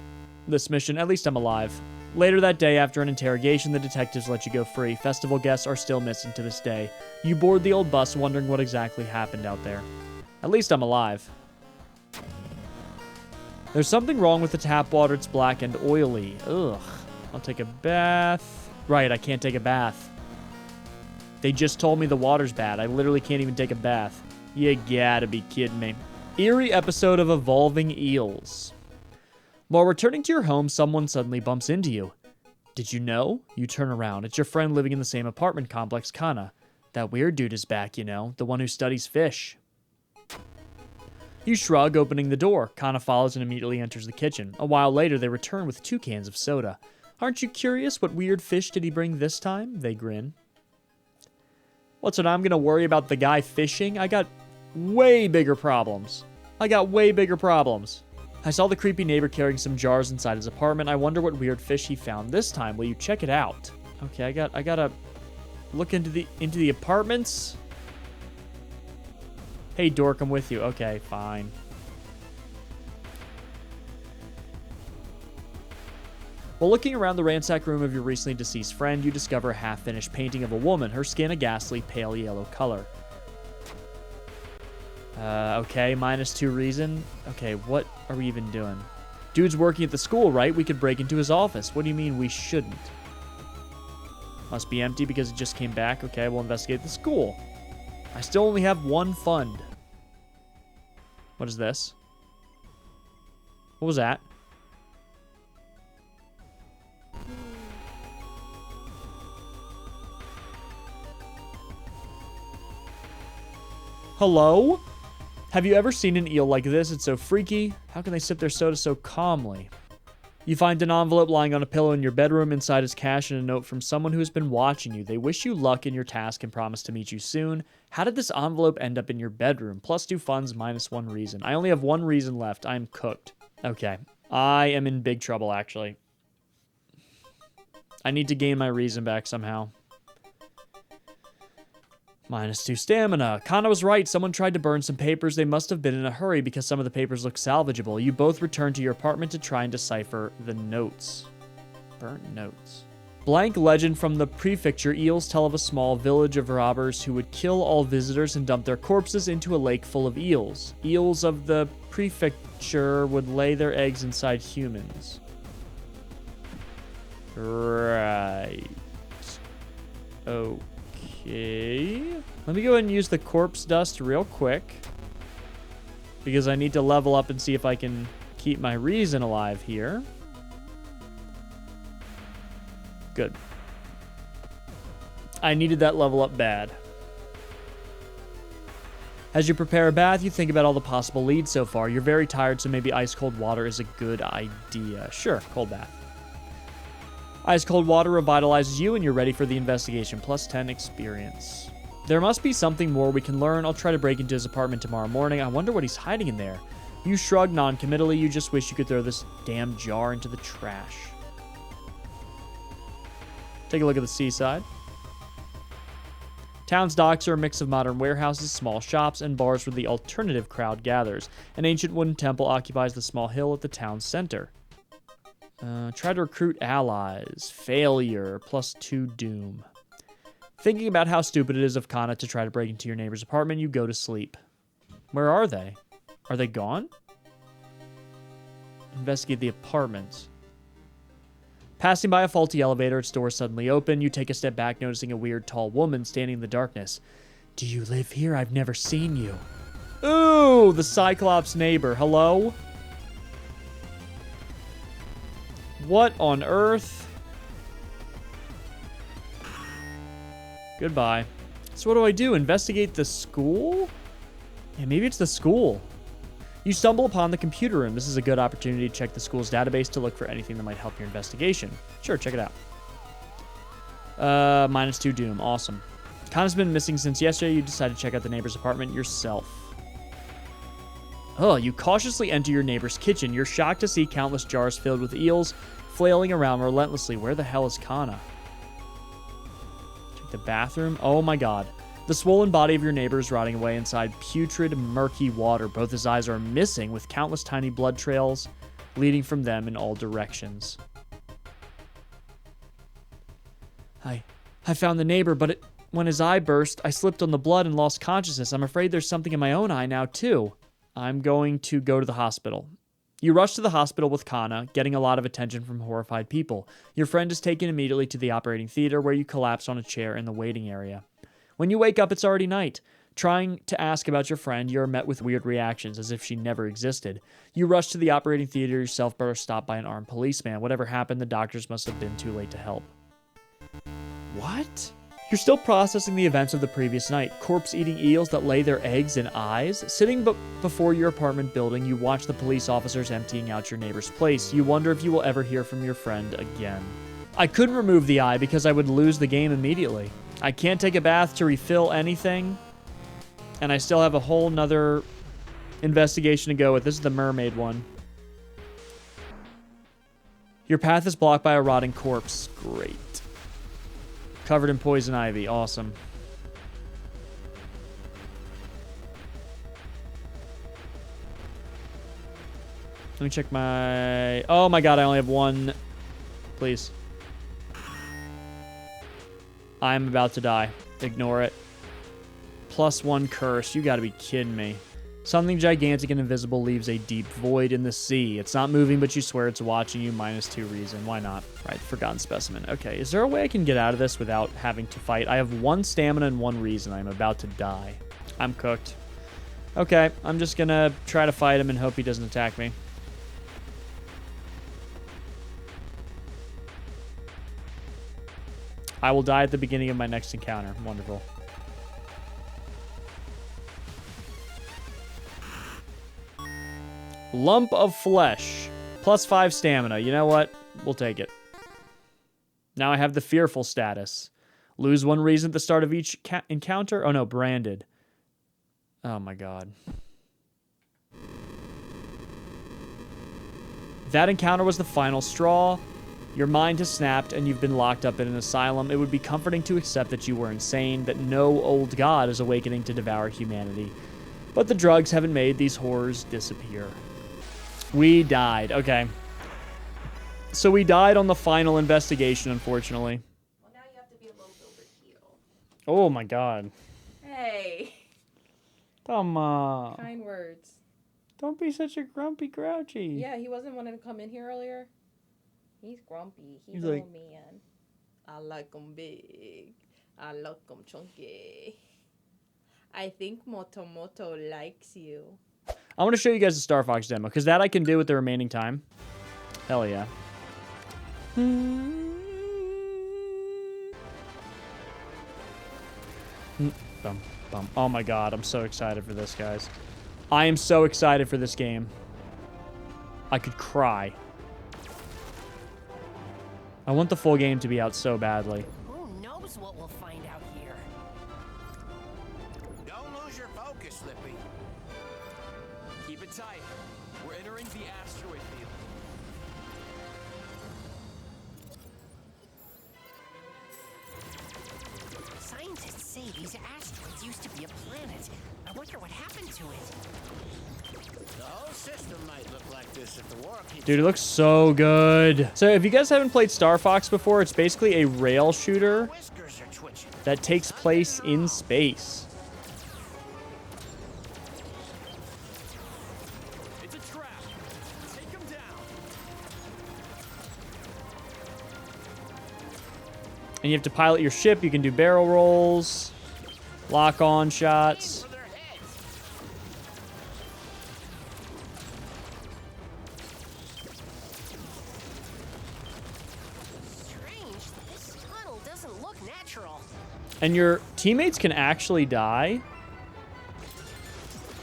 this mission. At least I'm alive. Later that day, after an interrogation, the detectives let you go free. Festival guests are still missing to this day. You board the old bus, wondering what exactly happened out there. At least I'm alive. There's something wrong with the tap water. It's black and oily. Ugh. I'll take a bath. Right, I can't take a bath. They just told me the water's bad. I literally can't even take a bath. You gotta be kidding me. Eerie episode of Evolving Eels. While returning to your home, someone suddenly bumps into you. Did you know? You turn around. It's your friend living in the same apartment complex, Kana. That weird dude is back, you know, the one who studies fish. You shrug, opening the door. Kana follows and immediately enters the kitchen. A while later, they return with 2 cans of soda. Aren't you curious? What weird fish did he bring this time? They grin. What's it? I'm gonna worry about the guy fishing? I got way bigger problems. I saw the creepy neighbor carrying some jars inside his apartment. I wonder what weird fish he found this time. Will you check it out? Okay, I gotta look into the apartments. Hey, dork, I'm with you. Okay, fine. While looking around the ransacked room of your recently deceased friend, you discover a half-finished painting of a woman, her skin a ghastly pale yellow color. Okay, -2 reason. Okay, what are we even doing? Dude's working at the school, right? We could break into his office. What do you mean we shouldn't? Must be empty because it just came back. Okay, we'll investigate the school. I still only have 1 fund. What is this? What was that? Hello? Have you ever seen an eel like this? It's so freaky. How can they sip their soda so calmly? You find an envelope lying on a pillow in your bedroom. Inside is cash and a note from someone who has been watching you. They wish you luck in your task and promise to meet you soon. How did this envelope end up in your bedroom? +2 funds, -1 reason. I only have 1 reason left. I am cooked. Okay. I am in big trouble, actually. I need to gain my reason back somehow. -2 stamina. Kana was right. Someone tried to burn some papers. They must have been in a hurry because some of the papers look salvageable. You both return to your apartment to try and decipher the notes. Burnt notes. Blank legend from the prefecture. Eels tell of a small village of robbers who would kill all visitors and dump their corpses into a lake full of eels. Eels of the prefecture would lay their eggs inside humans. Right. Okay. Let me go ahead and use the corpse dust real quick, because I need to level up and see if I can keep my reason alive here. Good. I needed that level up bad. As you prepare a bath, you think about all the possible leads so far. You're very tired, so maybe ice-cold water is a good idea. Sure, cold bath. Ice-cold water revitalizes you, and you're ready for the investigation. Plus 10 experience. There must be something more we can learn. I'll try to break into his apartment tomorrow morning. I wonder what he's hiding in there. You shrug non-committally. You just wish you could throw this damn jar into the trash. Take a look at the seaside. Town's docks are a mix of modern warehouses, small shops, and bars where the alternative crowd gathers. An ancient wooden temple occupies the small hill at the town's center. Try to recruit allies. Failure. Plus 2 doom. Thinking about how stupid it is of Kana to try to break into your neighbor's apartment, you go to sleep. Where are they? Are they gone? Investigate the apartments. Passing by a faulty elevator, its doors suddenly open. You take a step back, noticing a weird, tall woman standing in the darkness. Do you live here? I've never seen you. Ooh, the Cyclops neighbor. Hello? What on earth? Goodbye. So what do? Investigate the school? Yeah, maybe it's the school. You stumble upon the computer room. This is a good opportunity to check the school's database to look for anything that might help your investigation. Sure, check it out. Minus 2 doom. Awesome. Kana's been missing since yesterday. You decide to check out the neighbor's apartment yourself. Oh, you cautiously enter your neighbor's kitchen. You're shocked to see countless jars filled with eels flailing around relentlessly. Where the hell is Kana? Check the bathroom. Oh my god. The swollen body of your neighbor is rotting away inside putrid, murky water. Both his eyes are missing, with countless tiny blood trails leading from them in all directions. I found the neighbor, but when his eye burst, I slipped on the blood and lost consciousness. I'm afraid there's something in my own eye now, too. I'm going to go to the hospital. You rush to the hospital with Kana, getting a lot of attention from horrified people. Your friend is taken immediately to the operating theater, where you collapse on a chair in the waiting area. When you wake up, it's already night. Trying to ask about your friend, you're met with weird reactions, as if she never existed. You rush to the operating theater yourself, but are stopped by an armed policeman. Whatever happened, the doctors must have been too late to help. What? You're still processing the events of the previous night. Corpse-eating eels that lay their eggs in eyes. Sitting before your apartment building, you watch the police officers emptying out your neighbor's place. You wonder if you will ever hear from your friend again. I couldn't remove the eye because I would lose the game immediately. I can't take a bath to refill anything. And I still have a whole nother investigation to go with. This is the mermaid one. Your path is blocked by a rotting corpse. Great. Covered in poison ivy. Awesome. Let me check my... Oh my god, I only have one. Please. I'm about to die. Ignore it. +1 curse. You gotta be kidding me. Something gigantic and invisible leaves a deep void in the sea. It's not moving, but you swear it's watching you. -2 reason. Why not? Right, forgotten specimen. Okay, is there a way I can get out of this without having to fight? I have 1 stamina and 1 reason. I'm about to die. I'm cooked. Okay, I'm just gonna try to fight him and hope he doesn't attack me. I will die at the beginning of my next encounter. Wonderful. Lump of flesh. +5 stamina. You know what? We'll take it. Now I have the fearful status. Lose 1 reason at the start of each encounter. Oh no, branded. Oh my god. That encounter was the final straw. Your mind has snapped and you've been locked up in an asylum. It would be comforting to accept that you were insane, that no old god is awakening to devour humanity. But the drugs haven't made these horrors disappear. We died. Okay. So we died on the final investigation, unfortunately. Well, now you have to be a little over here. Oh my god. Hey. Come on. Kind words. Don't be such a grumpy grouchy. Yeah, he wasn't wanting to come in here earlier. He's grumpy. He's like, old man. I like him big. I like him chunky. I think Motomoto likes you. I want to show you guys the Star Fox demo, because that I can do with the remaining time. Hell yeah. Bum, bum. Oh my god, I'm so excited for this, guys. I am so excited for this game. I could cry. I want the full game to be out so badly. Who knows what we'll find out here? Don't lose your focus, Slippy. Keep it tight. We're entering the asteroid field. Scientists say these asteroids used to be a planet. I wonder what happened to it. The whole system might look like this if the war keeps... Dude, it looks so good. So if you guys haven't played Star Fox before, it's basically a rail shooter Whiskers are twitching. that takes place in space. It's a trap. Take him down. And you have to pilot your ship. You can do barrel rolls, lock-on shots. For their heads. Strange, this tunnel doesn't look natural. And your teammates can actually die.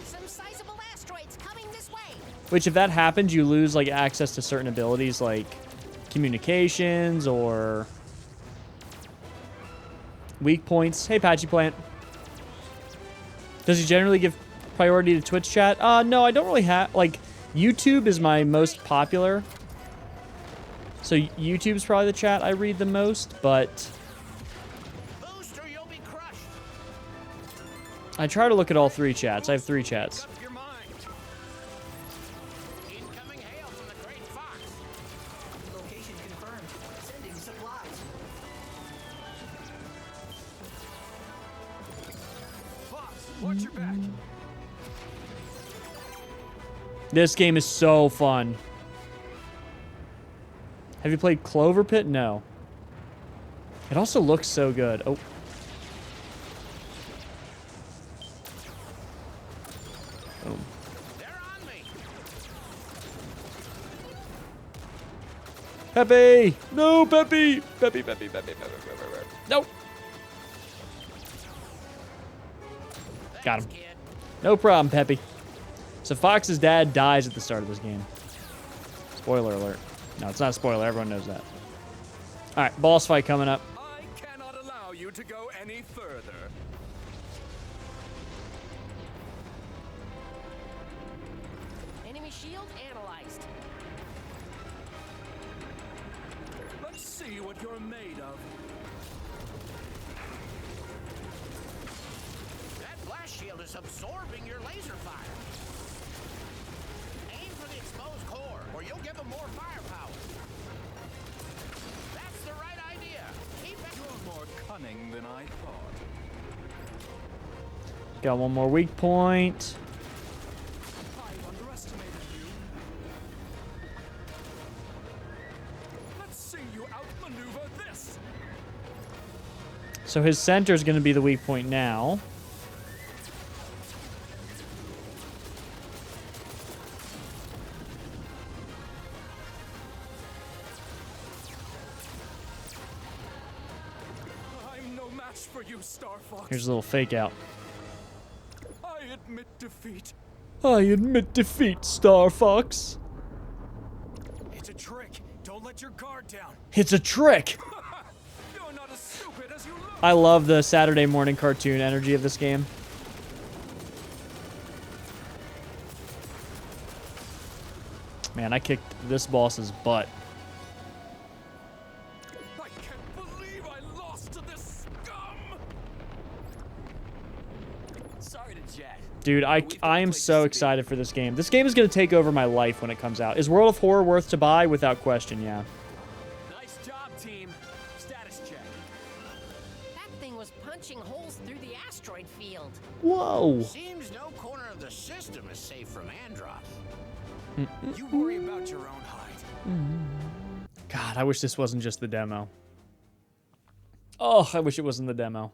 Some sizable asteroids coming this way. Which, if that happens, you lose like access to certain abilities like communications or weak points. Hey, Patchy Plant. Does he generally give priority to Twitch chat? No, I don't really have... Like, YouTube is my most popular. So YouTube's probably the chat I read the most, but... Booster, you'll be crushed. I try to look at all three chats. I have three chats. Up your mind. Incoming hail from the Great Fox. Location confirmed. Sending supplies. Fox, watch your back. This game is so fun. Have you played Clover Pit? No. It also looks so good. Oh. Boom. They're on me. Pepe! No, Pepe! Pepe, Pepe, Pepe, Pepe, Pepe. Nope. Got him. Thanks, kid. No problem, Pepe. So Fox's dad dies at the start of this game. Spoiler alert. No, it's not a spoiler. Everyone knows that. All right, boss fight coming up. I cannot allow you to go any further. Enemy shield analyzed. Let's see what you're made of. That blast shield is absorbing your laser fire. Aim for the exposed core, or you'll give them more firepower. That's the right idea. Keep it. You're more cunning than I thought. Got one more weak point. I underestimated you. Let's see you outmaneuver this. So his center is going to be the weak point now. I'm no match for you, Star Fox. Here's a little fake out. I admit defeat. I admit defeat, Star Fox. It's a trick. Don't let your guard down. It's a trick. You're not as stupid as you look. I love the Saturday morning cartoon energy of this game. Man, I kicked this boss's butt. I can't believe I lost to this scum. Sorry to Jet. Dude, I am so excited for this game. This game is going to take over my life when it comes out. Is World of Horror worth to buy? Without question, yeah. Nice job, team. Status check. That thing was punching holes through the asteroid field. Whoa. Seems no corner of the system is safe from Andros. You worry about your own hide. God, I wish this wasn't just the demo. Oh, I wish it wasn't the demo.